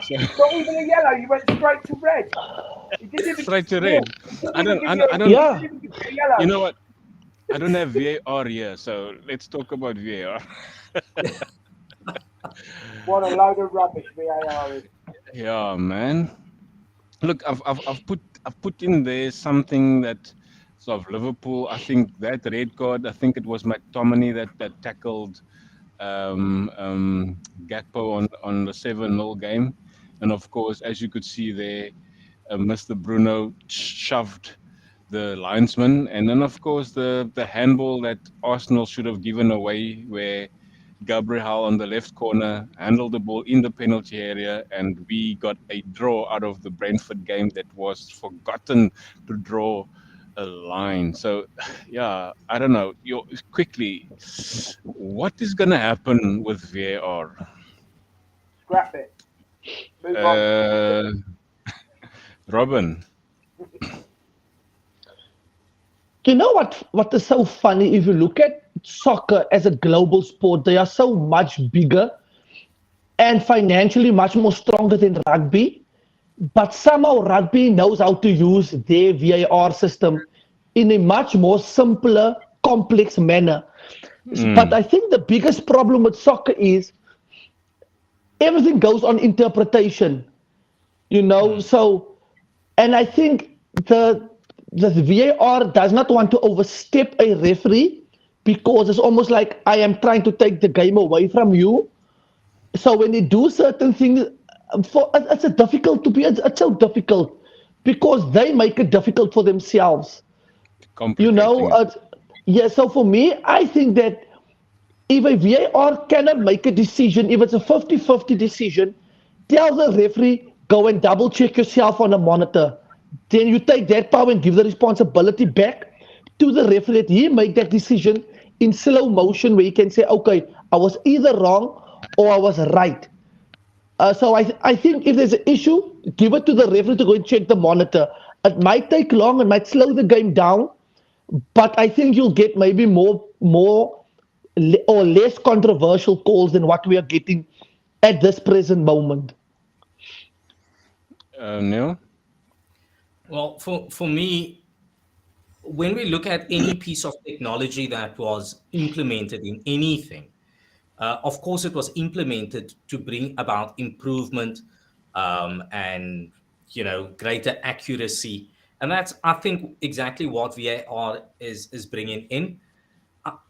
So, Not even a yellow. You went straight to red. straight to red. I don't. Yeah. You know what? I don't have VAR here, so let's talk about VAR. What a load of rubbish VAR is. Yeah, man. Look, I've put in there something that sort of Liverpool. I think that red card. I think it was McTominay that tackled Gakpo on the 7-0 game, and of course, as you could see there, Mr. Bruno shoved the linesman, and then of course the handball that Arsenal should have given away, where Gabriel on the left corner handled the ball in the penalty area, and we got a draw out of the Brentford game that was forgotten to draw a line. So, yeah, I don't know. Quickly, what is going to happen with VAR? Scrap it. Move on. Robin, You know what is so funny? If you look at soccer as a global sport, they are so much bigger and financially much more stronger than rugby. But somehow rugby knows how to use their VAR system in a much more simpler, complex manner. But I think the biggest problem with soccer is everything goes on interpretation, So, and I think the VAR does not want to overstep a referee because it's almost like I am trying to take the game away from you. So when they do certain things, it's a difficult to be. It's so difficult because they make it difficult for themselves. You know, complicating it. yeah. So for me, I think that if a VAR cannot make a decision, if it's a 50-50 decision, tell the referee, go and double check yourself on a monitor. Then you take that power and give the responsibility back to the referee that he made that decision in slow motion where he can say, okay, I was either wrong or I was right. So I think if there's an issue, give it to the referee to go and check the monitor. It might take long, it might slow the game down, but I think you'll get maybe more or less controversial calls than what we are getting at this present moment. Neil? Well, for me, when we look at any piece of technology that was implemented in anything, of course, it was implemented to bring about improvement and greater accuracy, and that's, I think, exactly what VAR is bringing in.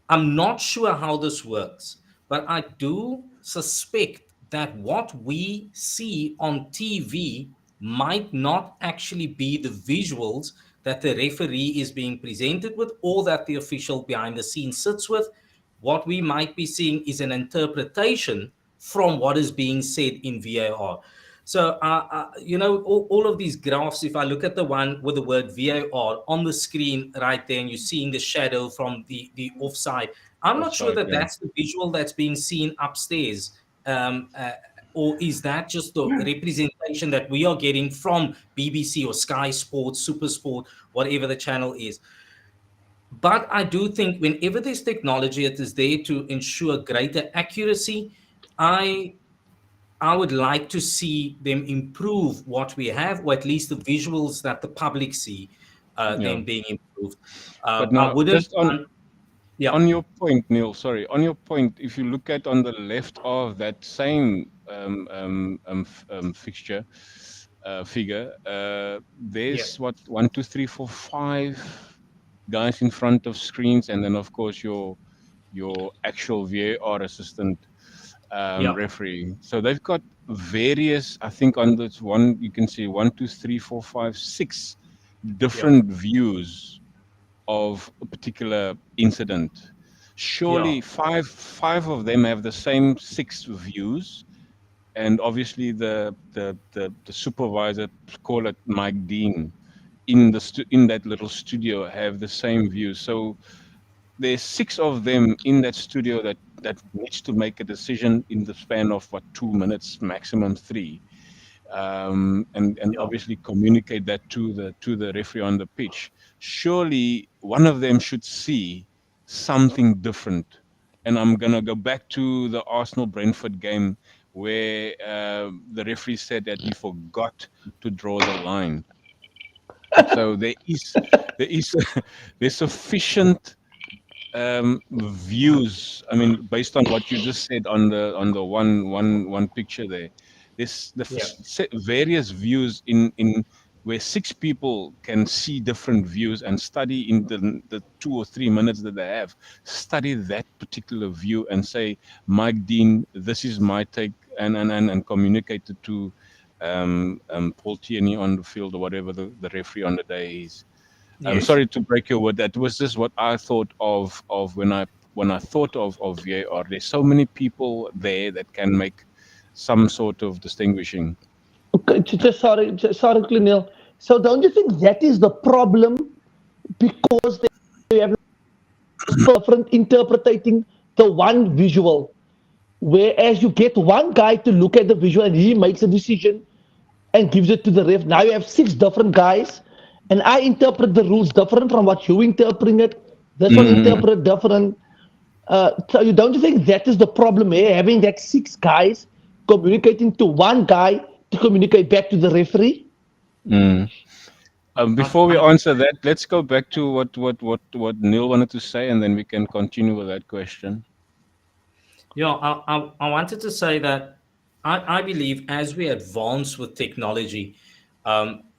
I'm not sure how this works, but I do suspect that what we see on TV might not actually be the visuals that the referee is being presented with or that the official behind the scenes sits with. What we might be seeing is an interpretation from what is being said in VAR. So, all of these graphs, if I look at the one with the word VAR on the screen right there, and you're seeing the shadow from the offside, I'm not sure Offside, that yeah. that's the visual that's being seen upstairs. Um, uh, or is that just the representation that we are getting from BBC or Sky Sports, Super Sport, whatever the channel is? But I do think whenever there's technology, it is there to ensure greater accuracy. I I would like to see them improve what we have, or at least the visuals that the public see, Yeah. them being improved. But I now, wouldn't just on want, yeah, on your point, Neil, sorry, on your point, if you look at on the left of that same fixture, figure, yeah, there's what, one, two, three, four, five guys in front of screens, and then of course your actual VAR assistant yeah, referee. So they've got various. I think on this one you can see one, two, three, four, five, six yeah, different views of a particular incident. yeah, Surely five of them have the same six views, and obviously the supervisor, call it Mike Dean, in that little studio have the same view. So there's six of them in that studio that needs to make a decision in the span of what, 2 minutes, maximum three, and yeah, obviously communicate that to the referee on the pitch. Surely one of them should see something different. And I'm gonna go back to the Arsenal Brentford game where the referee said that he forgot to draw the line. So there is there's sufficient views. I mean, based on what you just said on the one picture there, there's Yeah. various views in where six people can see different views and study in the 2 or 3 minutes that they have, study that particular view and say, Mike Dean, this is my take, and communicate it to Paul Tierney on the field or whatever the referee on the day is. I'm Yes. sorry to break your word. That was just what I thought of when I thought of VAR. There's so many people there that can make some sort of distinguishing. Okay, sorry, Neil. So don't you think that is the problem because they have different interpreting the one visual, whereas you get one guy to look at the visual and he makes a decision and gives it to the ref. Now you have six different guys, and I interpret the rules different from what you interpret it. This one Mm. interpret different. So you don't you think that is the problem here? Having that six guys communicating to one guy to communicate back to the referee. Mm. I, Before we I, answer that, let's go back to what Neil wanted to say, and then we can continue with that question. I wanted to say that I believe as we advance with technology,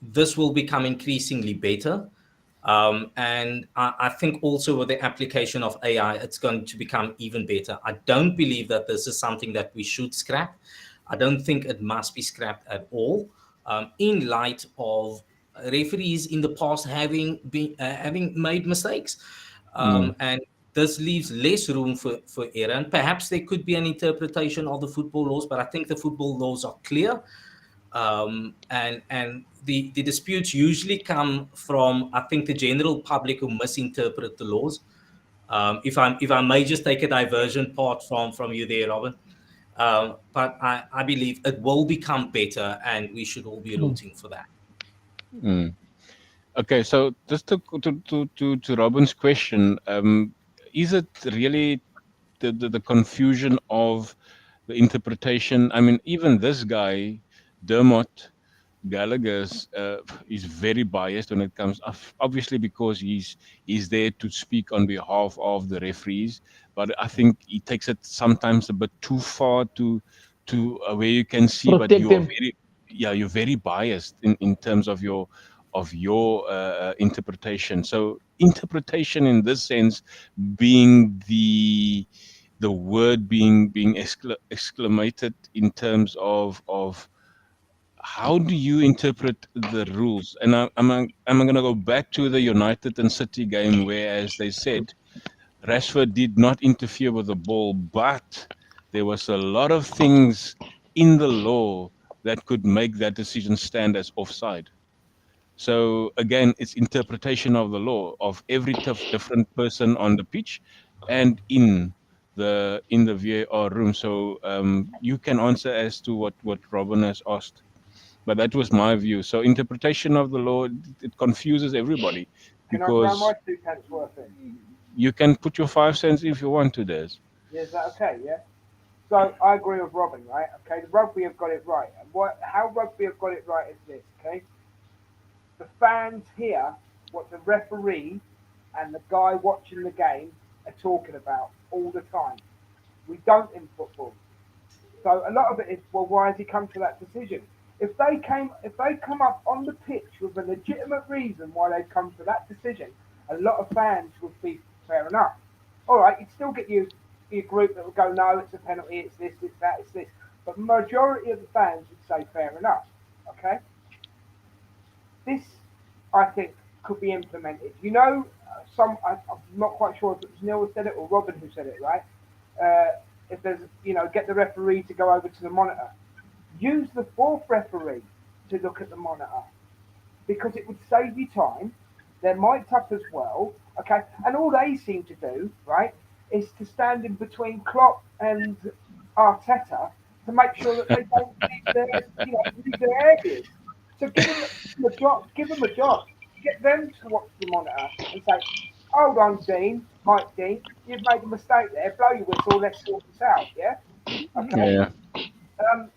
this will become increasingly better. And I think also with the application of AI, it's going to become even better. I don't believe that this is something that we should scrap. I don't think it must be scrapped at all. In light of referees in the past having made mistakes, Mm. and this leaves less room for error. And perhaps there could be an interpretation of the football laws, but I think the football laws are clear. And the disputes usually come from, I think, the general public who misinterpret the laws. If I may just take a diversion part from you there, Robin. But I believe it will become better, and we should all be rooting for that. Mm. Okay, so just to Robin's question, is it really the confusion of the interpretation? I mean, even this guy, Dermot Gallagher's, is very biased when it comes, obviously because he's there to speak on behalf of the referees, but I think he takes it sometimes a bit too far to where you can see, but Protect you are them. very, yeah, you're very biased in terms of your interpretation. So interpretation in this sense being the word being exclamated in terms of how do you interpret the rules? And I'm going to go back to the United and City game where, as they said, Rashford did not interfere with the ball, but there was a lot of things in the law that could make that decision stand as offside. So again, it's interpretation of the law of every different person on the pitch and in the VAR room. So you can answer as to what Robin has asked, but that was my view. So interpretation of the law, it confuses everybody Can I throw my because 2 pence worth in? you can put your 5 cents if you want to, Des. Yeah, is that okay? Yeah. So I agree with Robin, right? Okay, the rugby have got it right. And how rugby have got it right is this, okay? The fans hear what the referee and the guy watching the game are talking about all the time. We don't in football. So a lot of it is, well, why has he come to that decision? If they come up on the pitch with a legitimate reason why they come to that decision, a lot of fans would be fair enough. All right, you'd still get your group that would go, no, it's a penalty, it's this, it's that, it's this. But the majority of the fans would say fair enough. Okay, this I think could be implemented. I'm not quite sure if it was Neil who said it or Robin who said it, right? If there's, get the referee to go over to the monitor. Use the fourth referee to look at the monitor because it would save you time. They're mic'd up as well, okay? And all they seem to do, right, is to stand in between Klopp and Arteta to make sure that they don't leave their areas. So a job. Give them a job. Get them to watch the monitor and say, "Hold on, Dean, Mike Dean, you've made a mistake there. Blow your whistle. Let's sort this out." Yeah. Yeah, Okay. yeah. Um,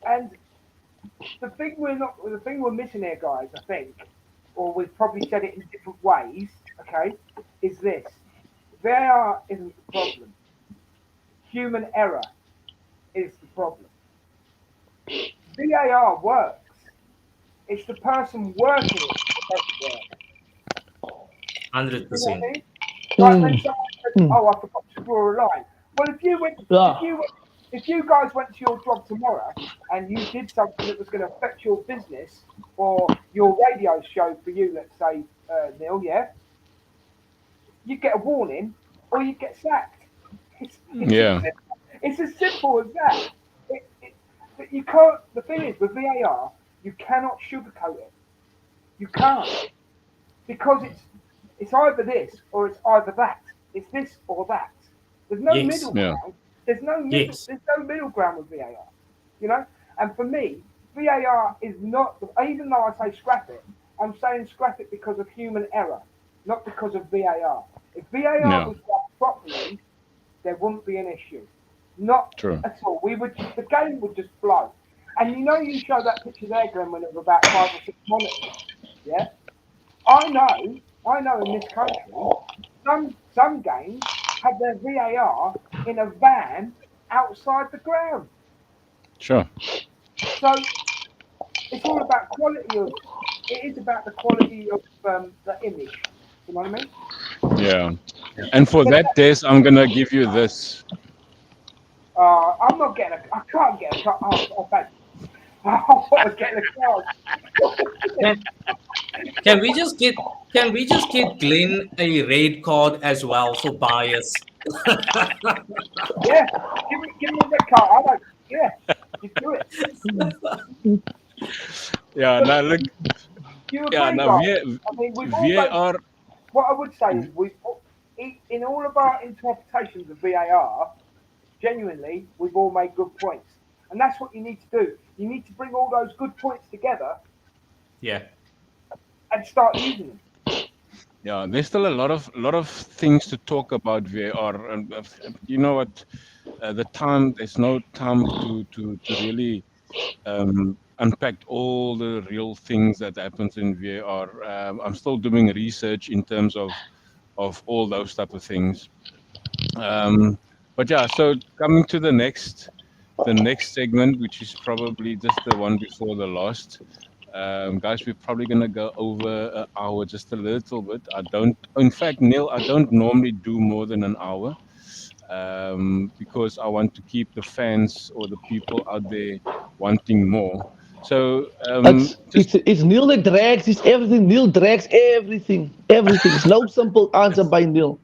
and the thing we're missing here, guys, I think, or we've probably said it in different ways, okay, is this. VAR isn't the problem. Human error is the problem. VAR works. It's the person working it that doesn't work. Hundred You know what I percent. mean? Like when Mm, someone says, mm, "Oh, I forgot to draw a line." Well, yeah. if you guys went to your job tomorrow and you did something that was going to affect your business or your radio show for you, let's say, Neil, yeah, you get a warning or you get sacked. It's as Yeah, simple, it's as simple as that. But you can't. The thing is, with VAR, you cannot sugarcoat it. You can't because it's either this or it's either that. It's this or that. There's no Yes. middle yeah, ground. There's no middle. Yes. There's no middle ground with VAR. You know. And for me, VAR is not. Even though I say scrap it, I'm saying scrap it because of human error, not because of VAR. If VAR yeah. was done properly, there wouldn't be an issue. Not True. at all. The game would just flow. And you show that picture there, Glenn, when it was about 5 or 6 monitors. Yeah. I know in this country, some games have their VAR in a van outside the ground. Sure. So it's all about quality of. It is about the quality of the image. You know what I mean? Yeah. And for But that, Des, I'm gonna give you this. I'm not getting a. I can't get a car. Oh, thank you. I was getting a car. Can, can we just get Glenn a red card as well for bias? Yeah, give me a red card. I don't. Yeah, you do it. Yeah. But Now look. you Yeah. agree, Now guys? I mean, we've all made. VAR. What I would say is in all of our interpretations of VAR, genuinely, we've all made good points, and that's what you need to do. You need to bring all those good points together Yeah. and start using them. Yeah. There's still a lot of things to talk about VAR, and you know what? The time. There's no time to really unpack all the real things that happens in VAR. I'm still doing research in terms of all those type of things. Um, but yeah, so coming to the next segment, which is probably just the one before the last. Guys, we're probably gonna go over an hour just a little bit. In fact, Neil, I don't normally do more than an hour because I want to keep the fans or the people out there wanting more. So It's just it's it's Neil that drags. It's everything. Neil drags everything. Everything. It's no simple answer by Neil.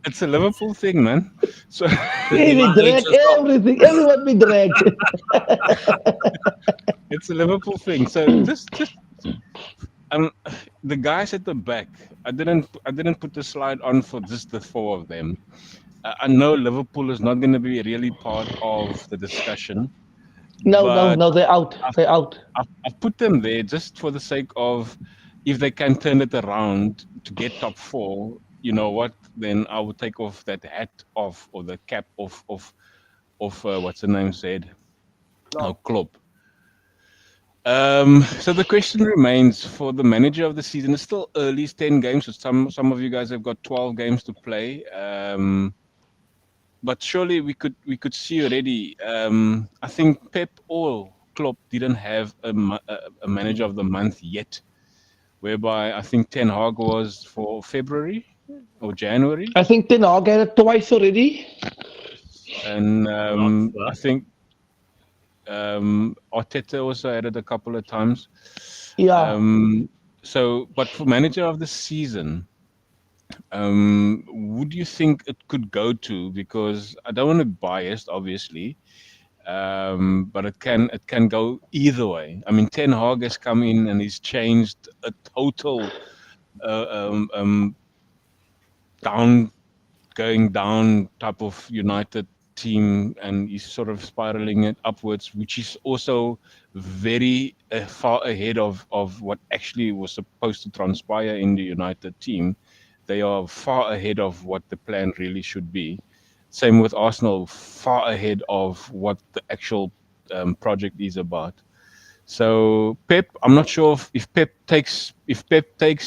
it's a Liverpool thing, man. So He My will age drag is up. everything. Everyone be dragged. it's a Liverpool thing. So just um, the guys at the back. I didn't put the slide on for just the four of them. I know Liverpool is not going to be really part of the discussion, No, no, but no. They're out. I've, They're out. I've put them there just for the sake of if they can turn it around to get top four. You know what? Then I would take off that hat off or the cap of what's the name said? Oh, Klopp. Klopp. So the question remains for the manager of the season. It's still early, it's 10 games. So some of you guys have got 12 games to play. But surely we could see already. I think Pep or Klopp didn't have a manager of the month yet, whereby I think Ten Hag was for February or January, I think Ten Hag had it twice already. and Not I sure. think Arteta also had it a couple of times. Yeah. So, but for manager of the season, would you think it could go to? Because I don't want to be biased, obviously, but it can go either way. I mean, Ten Hag has come in and he's changed a total uh, um, um, down going down type of United team, and he's sort of spiraling it upwards, which is also very far ahead of what actually was supposed to transpire in the United team. They are far ahead of what the plan really should be. Same with Arsenal, far ahead of what the actual project is about. So Pep, I'm not sure if Pep takes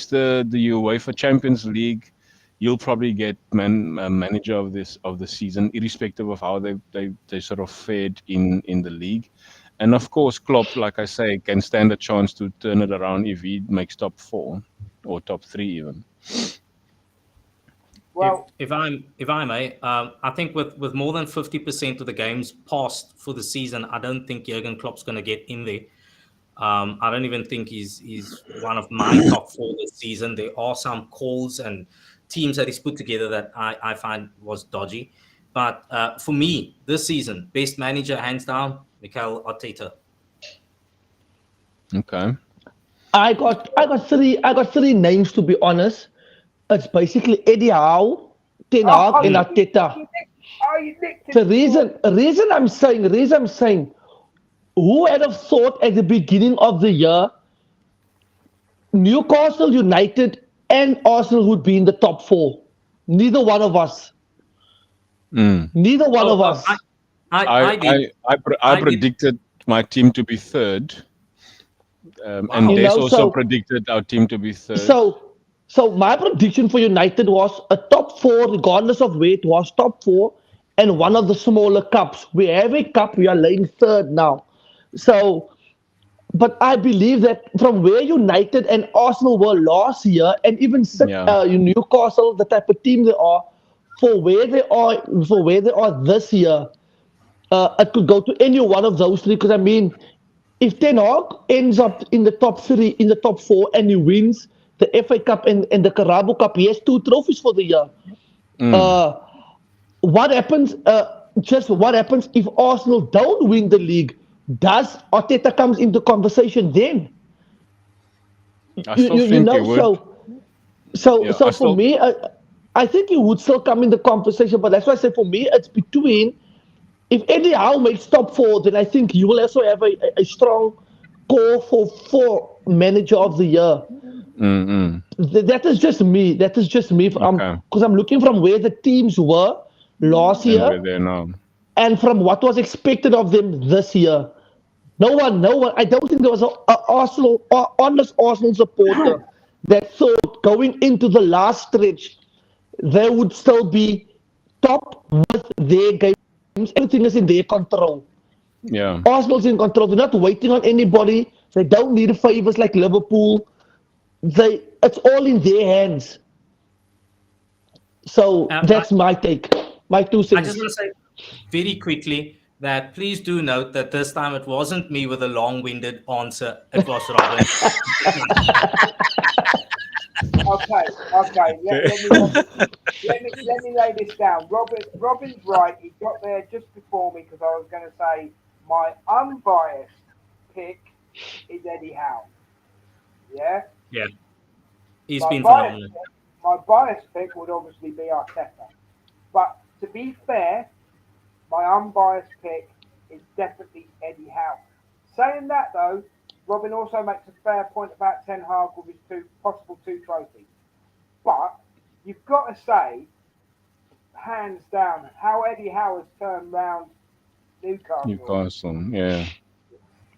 the UEFA Champions League, he'll probably get manager of the season, irrespective of how they sort of fared in the league. And of course, Klopp, like I say, can stand a chance to turn it around if he makes top four or top three even. Well, If I may, I think with more than 50% of the games passed for the season, I don't think Jurgen Klopp's going to get in there. I don't even think he's one of my top four this season. There are some calls and teams that he's put together that I find was dodgy. But for me, this season, best manager hands down, Mikel Arteta. Okay. I got three names, to be honest. It's basically Eddie Howe, Ten oh, Hag, and Arteta. you nicked The it. reason I'm saying, who had have thought at the beginning of the year Newcastle United and Arsenal would be in the top four? Neither one of us. Mm. Neither one of us. I did. I I did. predicted my team to be third, Wow. and You Des know, also so predicted our team to be third. so my prediction for United was a top four, regardless of where it was, top four, and one of the smaller cups. We have a cup, we are laying third now. So, but I believe that from where United and Arsenal were last year, and even Yeah. Newcastle, the type of team they are, for where they are this year, it could go to any one of those three. Because I mean, if Ten Hag ends up in the top three, in the top four, and he wins the FA Cup and the Carabao Cup, he has 2 trophies for the year. Mm. What happens? Just what happens if Arsenal don't win the league? Does Arteta comes into conversation then? I still You think he know, would. Yeah, so for me, I think he would still come in the conversation. But that's why I say for me, it's between. If Eddie Howe makes top four, then I think you will also have a strong call for manager of the year. Mm-mm. That is just me. That is just me. Okay. Because I'm looking from where the teams were last And year we're there now. and from what was expected of them this year. No one. I don't think there was a Arsenal, honest Arsenal supporter that thought going into the last stretch they would still be top with their games. Everything is in their control. Yeah. Arsenal's in control. They're not waiting on anybody. They don't need favors like Liverpool. It's all in their hands. So I, that's my take. My two I just cents. want to say very quickly that please do note that this time it wasn't me with a long-winded answer. It was Robin. Okay. Let me lay this down. Robin's right. He got there just before me because I was going to say my unbiased pick is Eddie Howe. Yeah. Yeah, he's My been biased, phenomenal. my biased pick would obviously be Arteta. But to be fair, my unbiased pick is definitely Eddie Howe. Saying that though, Robin also makes a fair point about Ten Hag with his possible two trophies. But you've got to say, hands down, how Eddie Howe has turned round Newcastle. Newcastle. Yeah.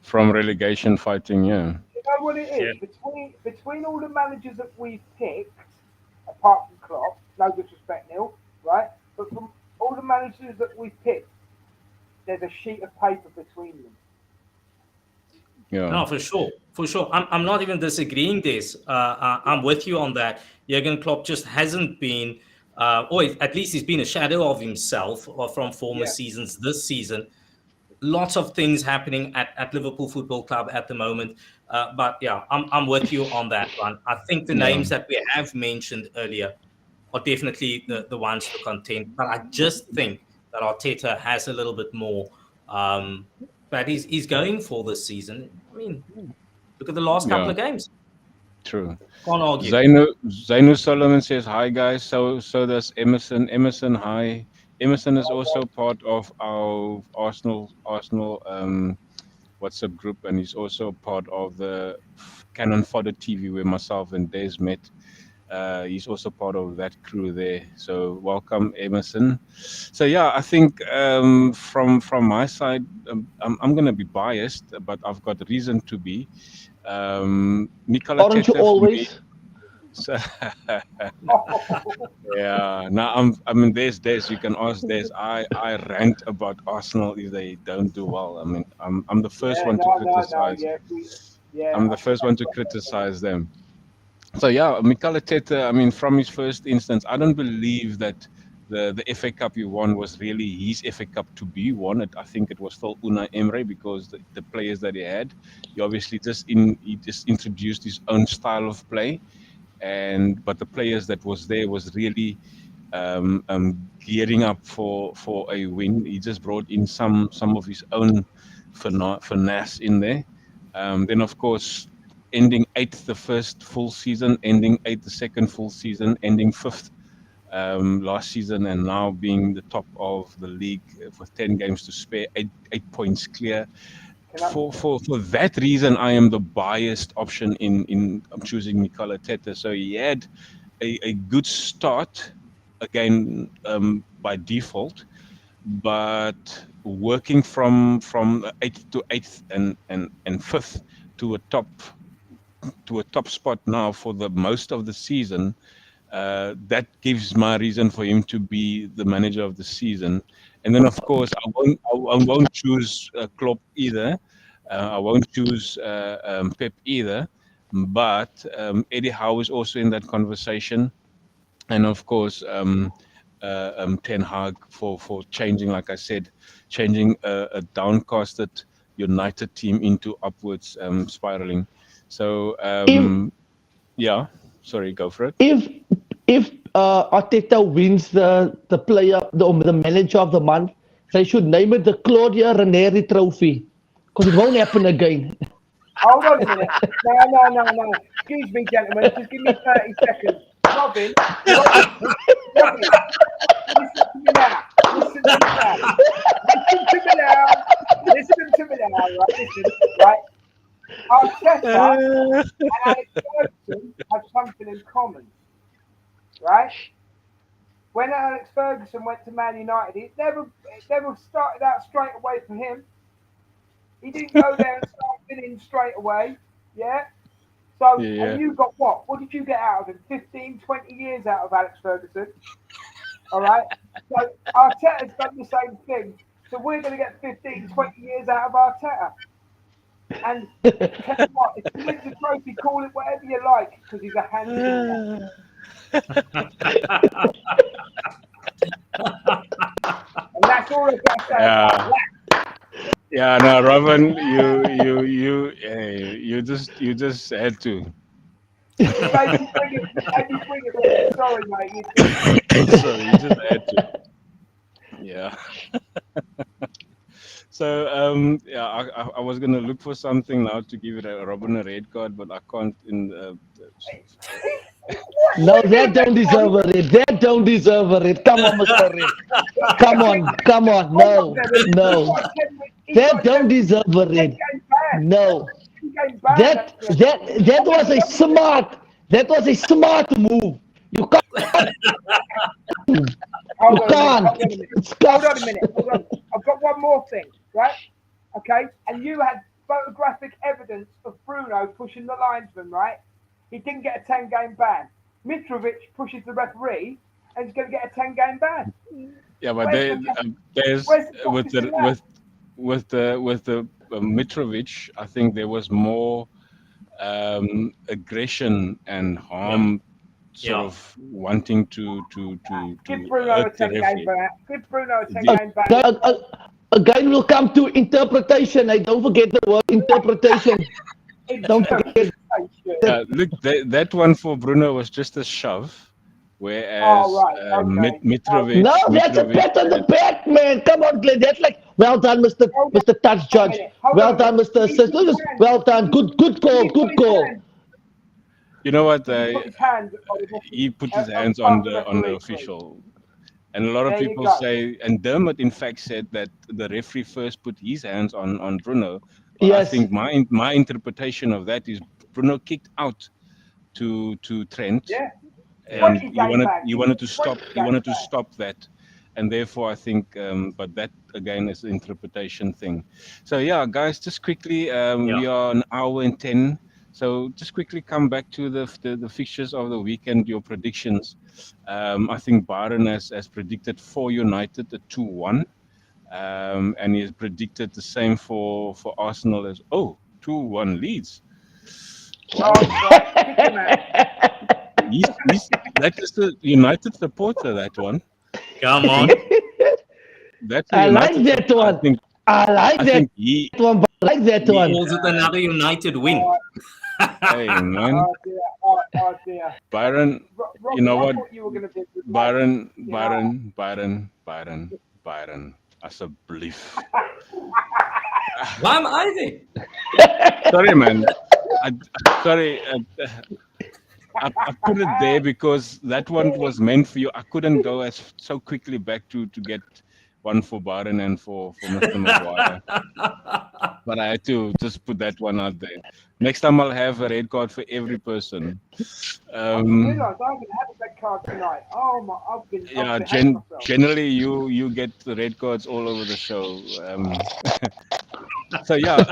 From relegation fighting. Yeah. You know what it is? Yeah. Between all the managers that we've picked, apart from Klopp, no disrespect, Neil, right? But from all the managers that we've picked, there's a sheet of paper between them. Yeah. No, for sure. I'm not even disagreeing this. I'm with you on that. Jurgen Klopp just hasn't been, or at least he's been a shadow of himself from former Yeah. seasons this season. Lots of things happening at Liverpool Football Club at the moment. But yeah, I'm with you on that one. I think the names that we have mentioned earlier are definitely the ones to contend. But I just think that Arteta has a little bit more that he's going for this season. I mean, look at the last couple Yeah. of games. True. Can't argue. Zainu Solomon says hi guys. So does Emerson. Emerson, hi. Emerson is also part of our Arsenal WhatsApp group, and he's also part of the Cannon Fodder TV where myself and Des met. He's also part of that crew there. So welcome, Emerson. So yeah, I think from my side, I'm gonna be biased, but I've got reason to be. Nikola Aren't you Tete for me. always? So, Oh, yeah. Now I mean, there's Des. You can ask Des. I rant about Arsenal if they don't do well. I mean, I'm the first yeah, one to no, criticize. yeah, yeah. I'm the first one to criticize them. So yeah, Mikel Arteta. I mean, from his first instance, I don't believe that the FA Cup he won was really his FA Cup to be won. I think it was still Unai Emery because the players that he had, he obviously he just introduced his own style of play, and but the players that was there was really gearing up for a win. He just brought in some of his own finesse in there. Then of course, ending eighth the first full season, ending eighth the second full season, ending fifth last season, and now being the top of the league with 10 games to spare, 8 points clear. Can I, For that reason, I am the biased option in I'm choosing Mikel Arteta. So he had a good start again by default, but working from eighth to eighth and fifth to a top spot now for the most of the season, that gives my reason for him to be the manager of the season. And then, of course, I won't choose Klopp either. I won't choose Pep either. But Eddie Howe is also in that conversation, and of course, Ten Hag for changing, like I said, changing a downcasted United team into upwards spiraling. So If yeah, sorry, go for it. if if Arteta wins the player the manager of the month, they should name it the Claudia Ranieri Trophy because it won't happen again. hold on a minute. No. Excuse me, gentlemen. Just give me 30 seconds. Robin, listen to me now. Listen to me now. Listen to me now. Listen to me now. Right? Listen, right? Arteta and Alex Ferguson have something in common, right? When Alex Ferguson went to Man United, it never started out straight away for him. He didn't go there and start winning straight away. Yeah. So, and Yeah, you got what? What did you get out of him? 15, 20 years out of Alex Ferguson. All right. So Arteta's done the same thing. So we're going to get 15, 20 years out of Arteta. And tell you what, if he wins the trophy, call it whatever you like, because he's a handsome man. And that's all I've got to say about yeah, yeah. No, Robin, you just had to. that. Maybe bring it. Sorry, mate. Sorry, you just had to. Yeah. So yeah, I was gonna look for something now to give it a Robin a red card, but I can't. No, What are you that don't doing, deserve a mate? red. That don't deserve a red. Come on, Mr. Red. Come on, come on. Hold on, No, Devin. no. That don't deserve a 10 red. game ban. No. 10 game ban. That that was a smart move. You can't. You Hold on a minute. can't. Hold on a minute. It's Hold on a scuffed. minute. Hold on. I've got one more thing, right? Okay. And you had photographic evidence of Bruno pushing the linesman, right? He didn't get a 10 game ban. Mitrovic pushes the referee and he's going to get a 10 game ban. Yeah, but there's Where's the with justice in the that? with the Mitrovic, I think there was more aggression and Yeah. harm, sort Yeah. of wanting Give to Bruno a hurt the 10 game referee. ban. Give Bruno a 10 The- game ban. Again, we'll come to interpretation. I don't forget the word interpretation. Don't forget. Look, that one for Bruno was just a shove, whereas Oh, right. Okay. Mitrovic, No, that's a pat on the back, man. Come on, Glenn. That's like, well done, Mr. Touch Hold on a Judge. minute. Hold on Well a minute. done, Mr. Assistant. Well done. Good call. Good call. you know what, He put his hands on the he put his on hands the on the referee. official. And a lot of There you people go. say, and Dermot in fact said that the referee first put his hands on Bruno. But I Yes. think my interpretation of that is Bruno kicked out to Trent, Yeah. and 20 he game ban. wanted to 20 stop game ban. that, and therefore I think, but that again is an interpretation thing. So yeah, guys, just quickly, Yeah. we are an hour and 10. So just quickly come back to the fixtures of the weekend, your predictions. I think Byron has predicted for United a 2-1. And he has predicted the same for Arsenal as 2-1 leads. Oh, right. Pick him out. That is the United supporter, that one. Come on. That's a I like United that supporter. one. I like I that think he one. But I like that He one. calls it another United win. hey man. Oh dear. Oh dear. Byron, Rob, you know I what? thought you were going to be Byron, alsjeblieft. Why am I there? Sorry, man. Sorry. I put it there because that one was meant for you. I couldn't go so quickly back to get one for Byron and for Mr. Maguire. But I had to just put that one out there. Next time I'll have a red card for every person. I realised I'm going to have a red card tonight. Oh my! I've been hating myself. Generally you get the red cards all over the show. So yeah,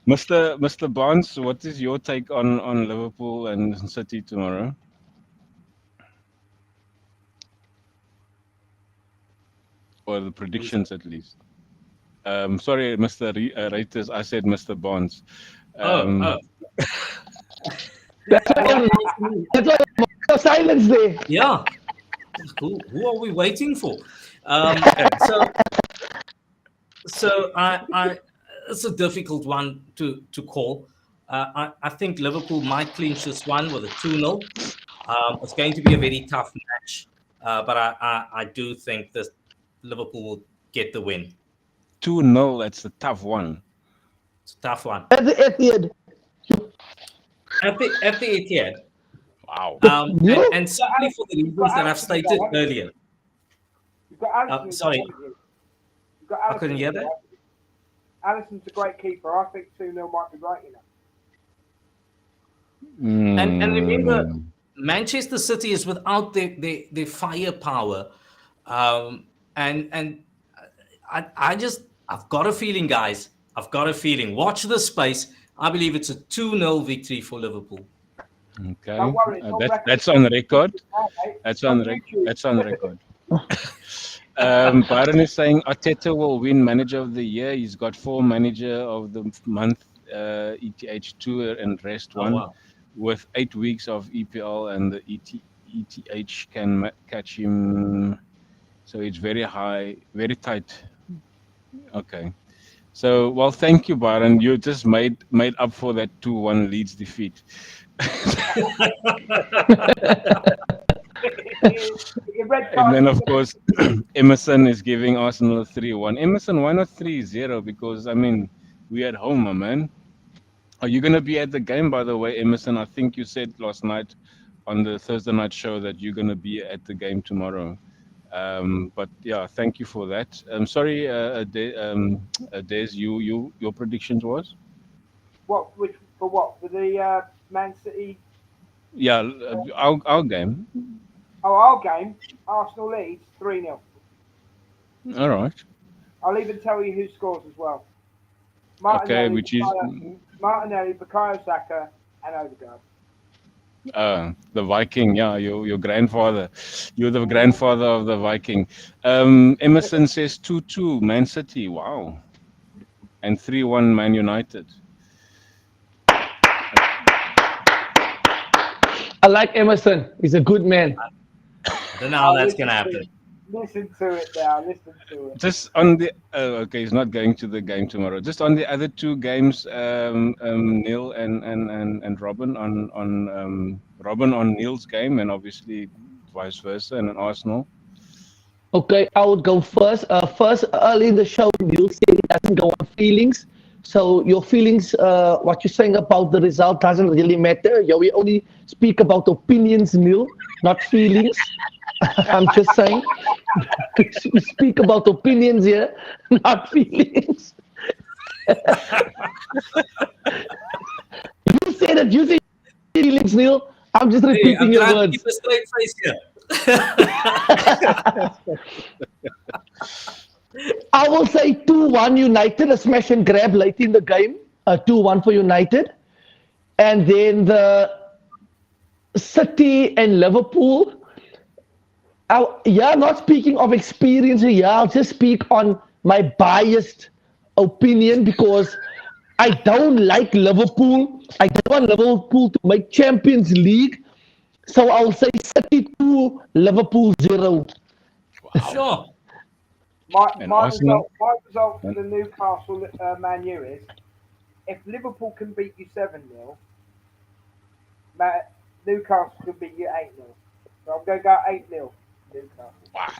Mr. Barnes, what is your take on Liverpool and City tomorrow? Or the predictions at least. Sorry, Mr. Reuters, I said Mr. Barnes. That's why silence there. Yeah. Who are we waiting for? So I it's a difficult one to call. I think Liverpool might clinch this one with a 2-0. It's going to be a very tough match, but I do think that Liverpool will get the win. 2-0, that's a tough one. It's a tough one. At the Etihad. At the Etihad. Wow. And certainly for the reasons that I've stated earlier. You've got Alisson. Sorry. You've got I couldn't hear that. Alisson's a great keeper. I think 2-0 might be right, you know. And remember, Manchester City is without their firepower. And I've got a feeling, guys. I've got a feeling. Watch this space. I believe it's a 2-0 victory for Liverpool. Okay. Don't worry, That's on record. Okay. That's on record. Byron is saying Arteta will win Manager of the Year. He's got 4 Manager of the Month, ETH 2 and rest 1. wow. With 8 weeks of EPL, and the ETH can catch him. So it's very high, very tight. Okay. So, well, thank you, Byron. You just made up for that 2-1 Leeds defeat. And then, of course, Emerson is giving Arsenal a 3-1. Emerson, why not 3-0? Because, I mean, we're at home, my man. Are you going to be at the game, by the way, Emerson? I think you said last night on the Thursday night show that you're going to be at the game tomorrow. But yeah, thank you for that. Sorry, Des, your predictions was? What? For what? For the Man City? Yeah, our game. Oh, our game. Arsenal leads 3-0. All right. I'll even tell you who scores as well. Okay, which is Martinelli, Bukayo Saka, and Odegaard. The Viking. Yeah, your grandfather. You're the grandfather of the Viking. Emerson says 2-2 Man City. Wow. And 3-1 Man United. I like Emerson. He's a good man. I don't know how that's going to happen. Listen to it now. Listen to it. Just on the okay, he's not going to the game tomorrow. Just on the other 2 games, Neil and Robin on Robin on Neil's game, and obviously vice versa, and Arsenal. Okay, I would go first. First, early in the show, Neil said he doesn't go on feelings. So your feelings, what you're saying about the result doesn't really matter. Yeah, we only speak about opinions, Neil, not feelings. I'm just saying. We speak about opinions here, not feelings. You say that you say feelings, Neil. I'm just repeating your words. Keep a straight face here. I will say 2-1 United, a smash and grab late in the game. 2-1 for United. And then the City and Liverpool. Yeah, not speaking of experience here, I'll just speak on my biased opinion because I don't like Liverpool. I don't want Liverpool to make Champions League. So I'll say City 2, Liverpool 0. Wow. Sure. And Arsenal? My result for And, the Newcastle Man U is if Liverpool can beat you 7-0, Newcastle can beat you 8-0. So I'm going to go 8-0 Newcastle. wow.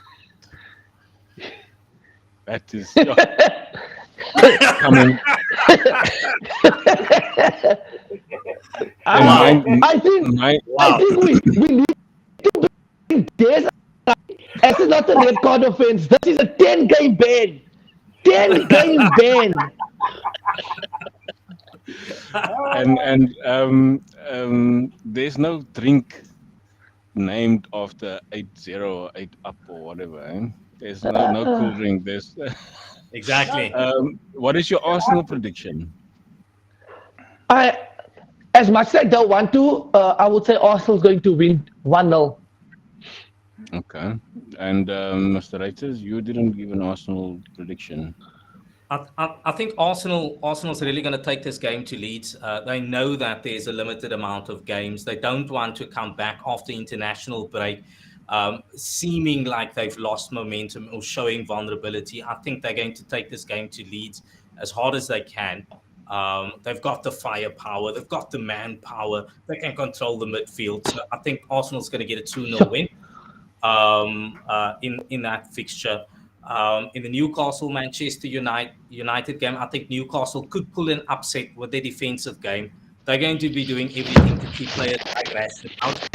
That is coming. And I, mine, I think mine, I Wow. think we need to bring this. This is not a red card offense. This is a 10-game ban. 10-game ban. and there's no drink named after 8-0 or 8 up or whatever. Eh? There's no cool drink. There's Exactly. what is your Arsenal prediction? I, as much as I don't want to, I would say Arsenal's going to win 1-0. Okay. And Mr. Reuters, you didn't give an Arsenal prediction. I think Arsenal's really going to take this game to Leeds. They know that there's a limited amount of games. They don't want to come back after international break, seeming like they've lost momentum or showing vulnerability. I think they're going to take this game to Leeds as hard as they can. They've got the firepower. They've got the manpower. They can control the midfield. So I think Arsenal's going to get a 2-0 win in that fixture. In the Newcastle Manchester United game, I think Newcastle could pull an upset with their defensive game. They're going to be doing everything to keep players like Rashford out.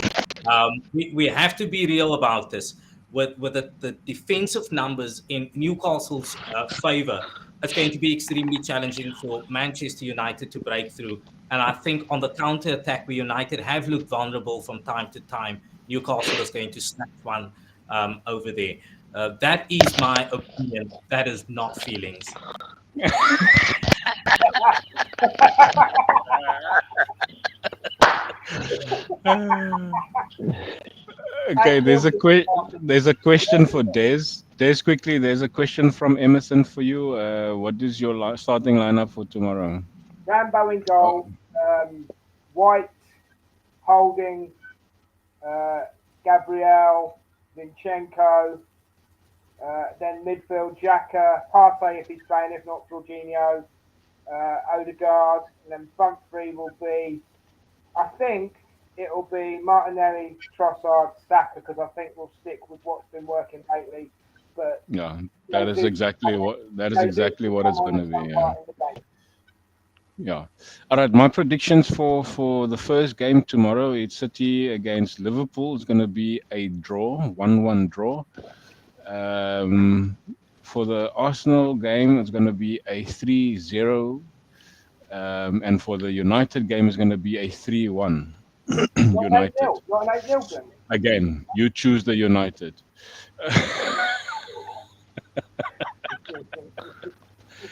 We have to be real about this. With the defensive numbers in Newcastle's favor, it's going to be extremely challenging for Manchester United to break through. And I think on the counter attack, where United have looked vulnerable from time to time, Newcastle is going to snatch one over there. That is my opinion. That is not feelings. Okay, there's a question for Des. Des, quickly, there's a question from Emerson for you. What is your starting lineup for tomorrow? Rambo in goal, White, Holding, Gabriel, Zinchenko, then midfield Xhaka, Partey if he's playing, if not Jorginho, Odegaard, and then front three will be, I think it'll be Martinelli, Trossard, Saka, because I think we'll stick with what's been working lately. But Yeah, that is exactly what it's going to be. Yeah. Yeah. All right. My predictions for the first game tomorrow, it's City against Liverpool. It's going to be a draw, 1-1 draw. For the Arsenal game, it's going to be a 3-0. And for the United game, it's going to be a 3-1. United. Again, you choose the United.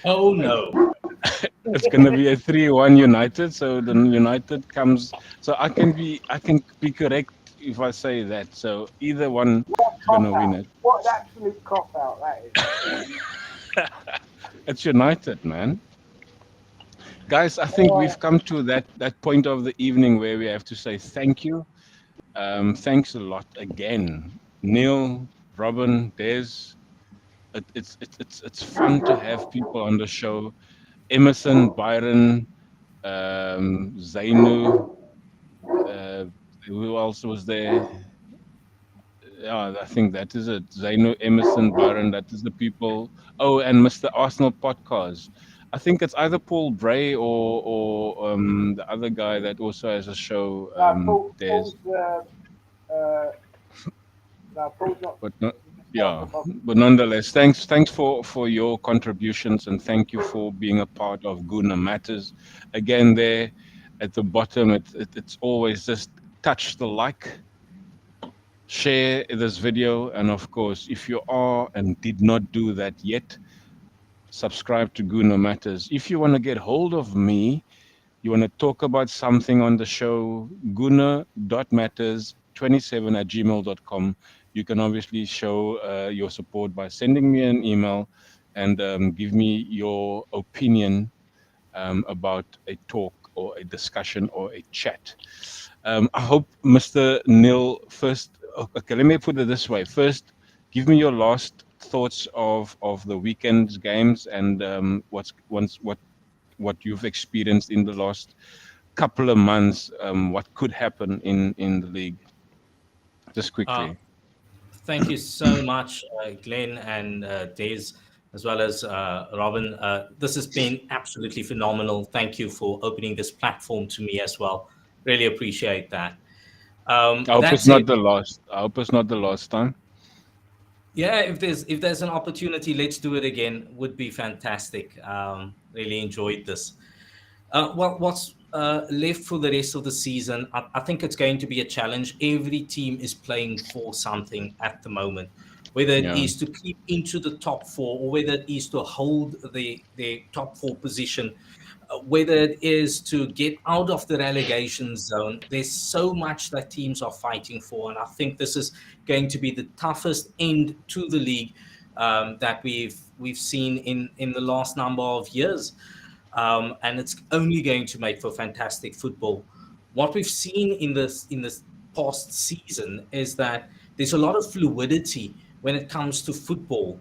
Oh no. It's going to be a 3-1 United. So the United comes. So I can be correct if I say that. So either one is going to win it. What an absolute cop out that is. It's United, man. Guys, I think we've come to that point of the evening where we have to say thank you. Thanks a lot again, Neil, Robin, Des. It's fun to have people on the show. Emerson, Byron, Zainu. Who else was there? Yeah, I think that is it. Zainu, Emerson, Byron. That is the people. Oh, and Mr. Arsenal podcast. I think it's either Paul Bray or the other guy that also has a show. Paul's not. But not, yeah, but nonetheless, thanks for your contributions and thank you for being a part of Guna Matters. Again, there at the bottom, it's always just touch the like, share this video, and of course, if you are and did not do that yet, subscribe to Guna Matters. If you want to get hold of me, you want to talk about something on the show, gunnar.matters27@gmail.com. You can obviously show your support by sending me an email and give me your opinion about a talk or a discussion or a chat. I hope Mr. Neil first. Okay, let me put it this way. First, give me your last thoughts of the weekend's games and what you've experienced in the last couple of months. What could happen in the league? Just Uh, quickly. Thank you so much, Glenn and Des, as well as Robin. This has been absolutely phenomenal. Thank you for opening this platform to me as well. Really appreciate that. I hope That it's not said, the last. I hope it's not the last time. yeah, if there's an opportunity, let's do it again. Would be fantastic. Really enjoyed this. What's left for the rest of the season? I think it's going to be a challenge. Every team is playing for something at the moment, whether it Yeah. is to keep into the top four or whether it is to hold the top four position, whether it is to get out of the relegation zone. There's so much that teams are fighting for, and I think this is going to be the toughest end to the league that we've seen in the last number of years, and it's only going to make for fantastic football. What we've seen in this past season is that there's a lot of fluidity when it comes to football.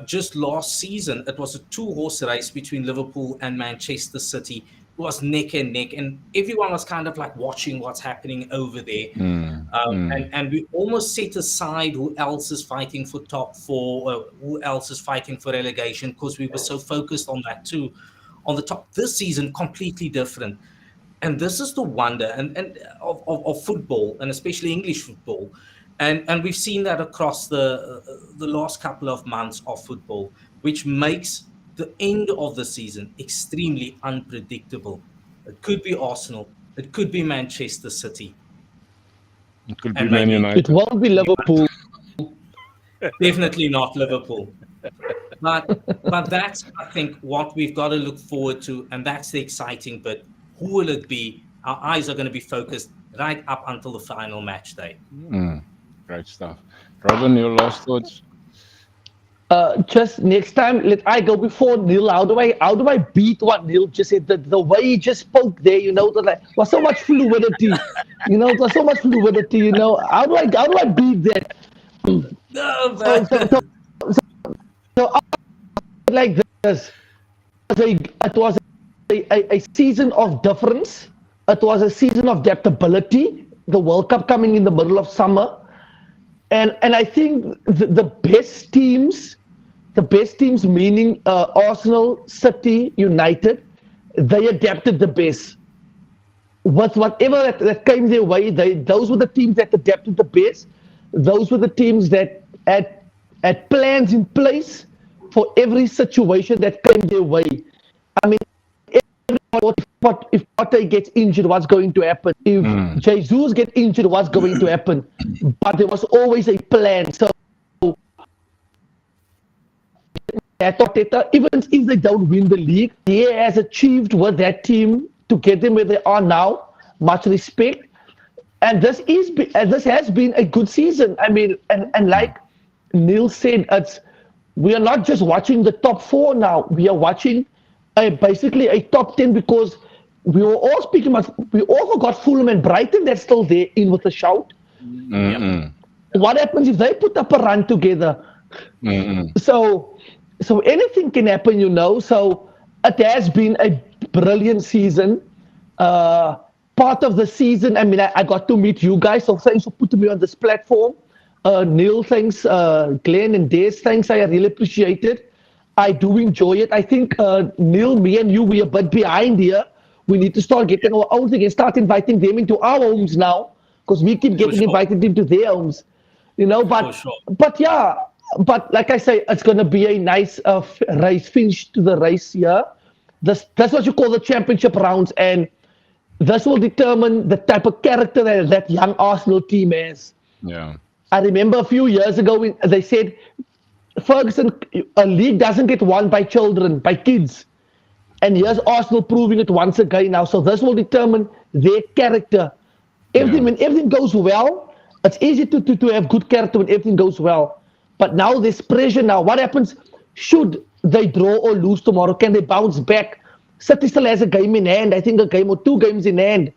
Just last season, it was a two-horse race between Liverpool and Manchester City. It was neck and neck, and everyone was kind of like watching what's happening over there. Mm, mm, And we almost set aside who else is fighting for top four, who else is fighting for relegation, because we were so focused on that too. On the top, this season, completely different. And this is the wonder and of football, and especially English football. And we've seen that across the last couple of months of football, which makes the end of the season extremely unpredictable. It could be Arsenal, it could be Manchester City, it could be and Man maybe It United. won't be Liverpool. definitely not Liverpool. But that's, I think, what we've got to look forward to, and that's the exciting bit. Who will it be? Our eyes are going to be focused right up until the final match day. Mm, great stuff. Robin, your last thoughts? Just next time, let I go before Neil. How do I beat what Neil just said? The way he just spoke there, like was so much fluidity. It was so much fluidity. How do I beat that? No, So so but so so like this. It was a season of difference. It was a season of adaptability. The World Cup coming in the middle of summer, and I think the best teams meaning Arsenal, City, United, they adapted the best with whatever that came their way. Those were the teams that adapted the best. Those were the teams that had plans in place for every situation that came their way. I mean, if Potter gets injured, what's going to happen? If Mm, Jesus get injured, what's going to happen? But there was always a plan. So Arteta, even if they don't win the league, he has achieved with that team to get them where they are now. Much respect. And this has been a good season. I mean, and like Neil said, we are not just watching the top four now. We are watching basically a top 10, because we were all speaking about. We all forgot Fulham and Brighton. That's still there in with a shout. mm, yeah, mm, What happens if they put up a run together? mm, mm. So anything can happen. So it has been a brilliant season. Part of the season, I mean, I got to meet you guys. So thanks for putting me on this platform. Neil, thanks. Glenn and Des, thanks. I really appreciate it. I do enjoy it. I think Neil, me and you, we are a bit behind here. We need to start getting our own thing and start inviting them into our homes now, because we keep for getting sure, invited into their homes. for But sure. but yeah, but like I say, it's going to be a nice race finish to the race here. That's what you call the championship rounds, and this will determine the type of character that young Arsenal team has. Yeah. I remember a few years ago when they said, Ferguson, a league doesn't get won by children, by kids. And here's Arsenal proving it once again now. So this will determine their character. Yeah. When everything goes well, it's easy to have good character when everything goes well. But now there's pressure now. What happens should they draw or lose tomorrow? Can they bounce back? City still has a game in hand. I think a game or 2 games in hand.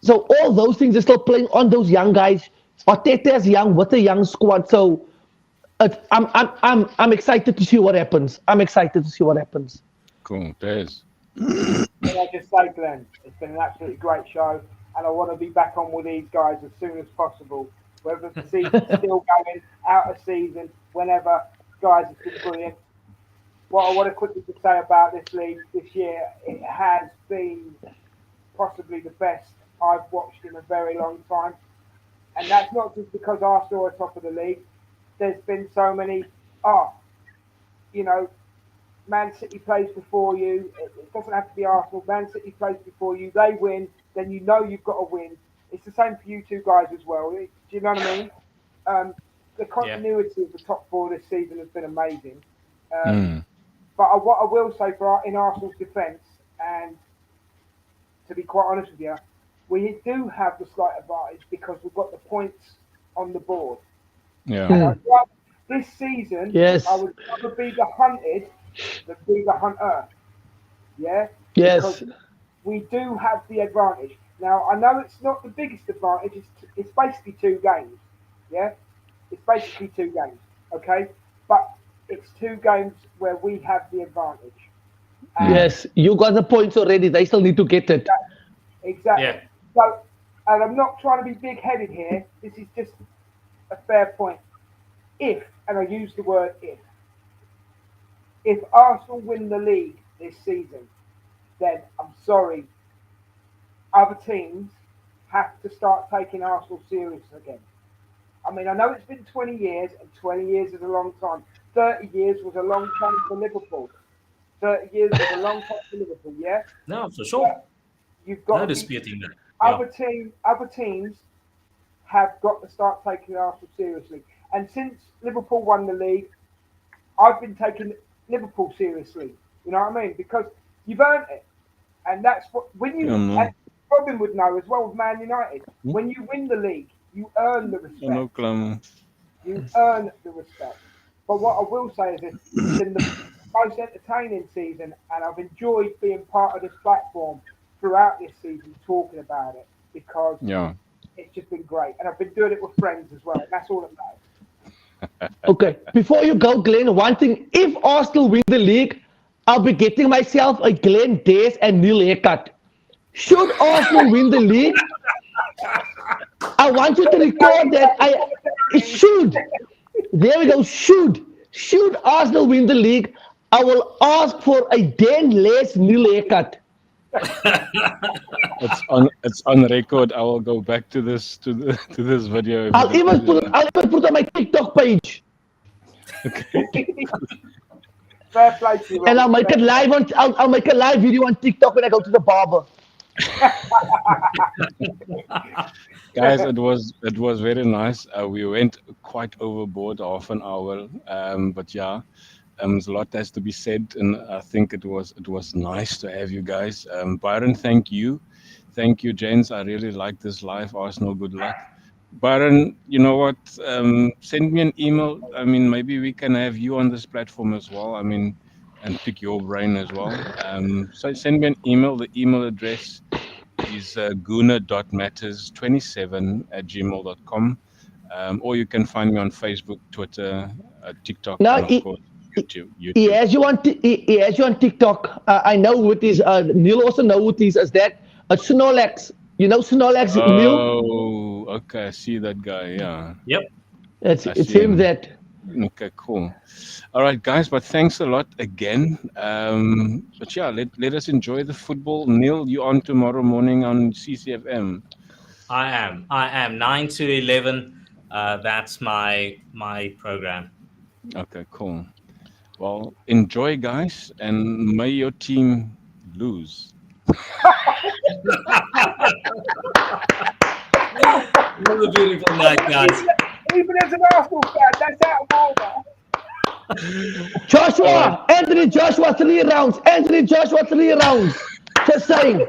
So all those things are still playing on those young guys. Arteta's young with a young squad. So I'm excited to see what happens. I'm excited to see what happens. Cool. There's. Can I just say, Glenn, it's been an absolutely great show, and I want to be back on with these guys as soon as possible. Whether the season's still going, out of season, whenever, guys, it's been brilliant. What I want to quickly just say about this league this year, it has been possibly the best I've watched in a very long time. And that's not just because Arsenal are top of the league. There's been so many, Man City plays before you. It doesn't have to be Arsenal. Man City plays before you. They win. Then you know you've got to win. It's the same for you two guys as well. Do you know what I mean? The continuity of the top four this season has been amazing. But what I will say in Arsenal's defence, and to be quite honest with you, we do have the slight advantage because we've got the points on the board. Yeah. This season, Yes. I would rather be the hunted than be the hunter. Yeah? Yes. Because we do have the advantage. Now, I know it's not the biggest advantage. It's basically 2 games. Yeah? It's basically 2 games. Okay? But it's 2 games where we have the advantage. Yes. You got the points already. They still need to get it. Exactly. Yeah. So, and I'm not trying to be big-headed here. This is just a fair point. If, and I use the word if Arsenal win the league this season, then I'm sorry, other teams have to start taking Arsenal serious again. I mean, I know it's been 20 years, and 20 years is a long time. 30 years was a long time for Liverpool. 30 years was a long time for Liverpool, yeah? No, for sure. You've got No to disputing that. other teams have got to start taking Arsenal seriously. And since Liverpool won the league, I've been taking Liverpool seriously. You know what I mean? Because you've earned it. And that's what, and Robin would know as well with Man United, when you win the league, you earn the respect. You earn the respect. But what I will say is it's been the most entertaining season, and I've enjoyed being part of this platform throughout this season, talking about it, because it's just been great. And I've been doing it with friends as well. That's all that matters. Okay, before you go, Glenn, one thing. If Arsenal win the league, I'll be getting myself a Glenn Days and Neil haircut. Should Arsenal win the league, I want you to record that. It should. There we go. Should Arsenal win the league, I will ask for a Dan Les Neil haircut. It's on record. I will go back to this this video. I'll even put it on my TikTok page. Okay. Fair play to you. And I'll make it live I'll make a live video on TikTok when I go to the barber. Guys, it was very nice. We went quite overboard, half an hour. But yeah. There's a lot has to be said, and I think it was nice to have you guys. Byron, thank you, James. I really like this live. Arsenal, good luck. Byron, you know what? Send me an email. I mean, maybe we can have you on this platform as well. I mean, and pick your brain as well. So send me an email. The email address is guna.matters27@gmail.com. Or you can find me on Facebook, Twitter, TikTok, No, and of course. YouTube. He has you on TikTok. I know what is. Neil also know what is as that. Snorlax. You know Snorlax, Neil? Oh, okay. I see that guy. Yeah. Yep. It's him that. Okay, cool. All right, guys. But thanks a lot again. But yeah, let us enjoy the football. Neil, you on tomorrow morning on CCFM? I am 9 to 11. That's my program. Okay, cool. Well, enjoy, guys, and may your team lose. Have a beautiful night, guys. Even as an Arsenal fan, that's out of order. All right. Joshua, Anthony Joshua 3 rounds. Anthony Joshua 3 rounds. Just saying.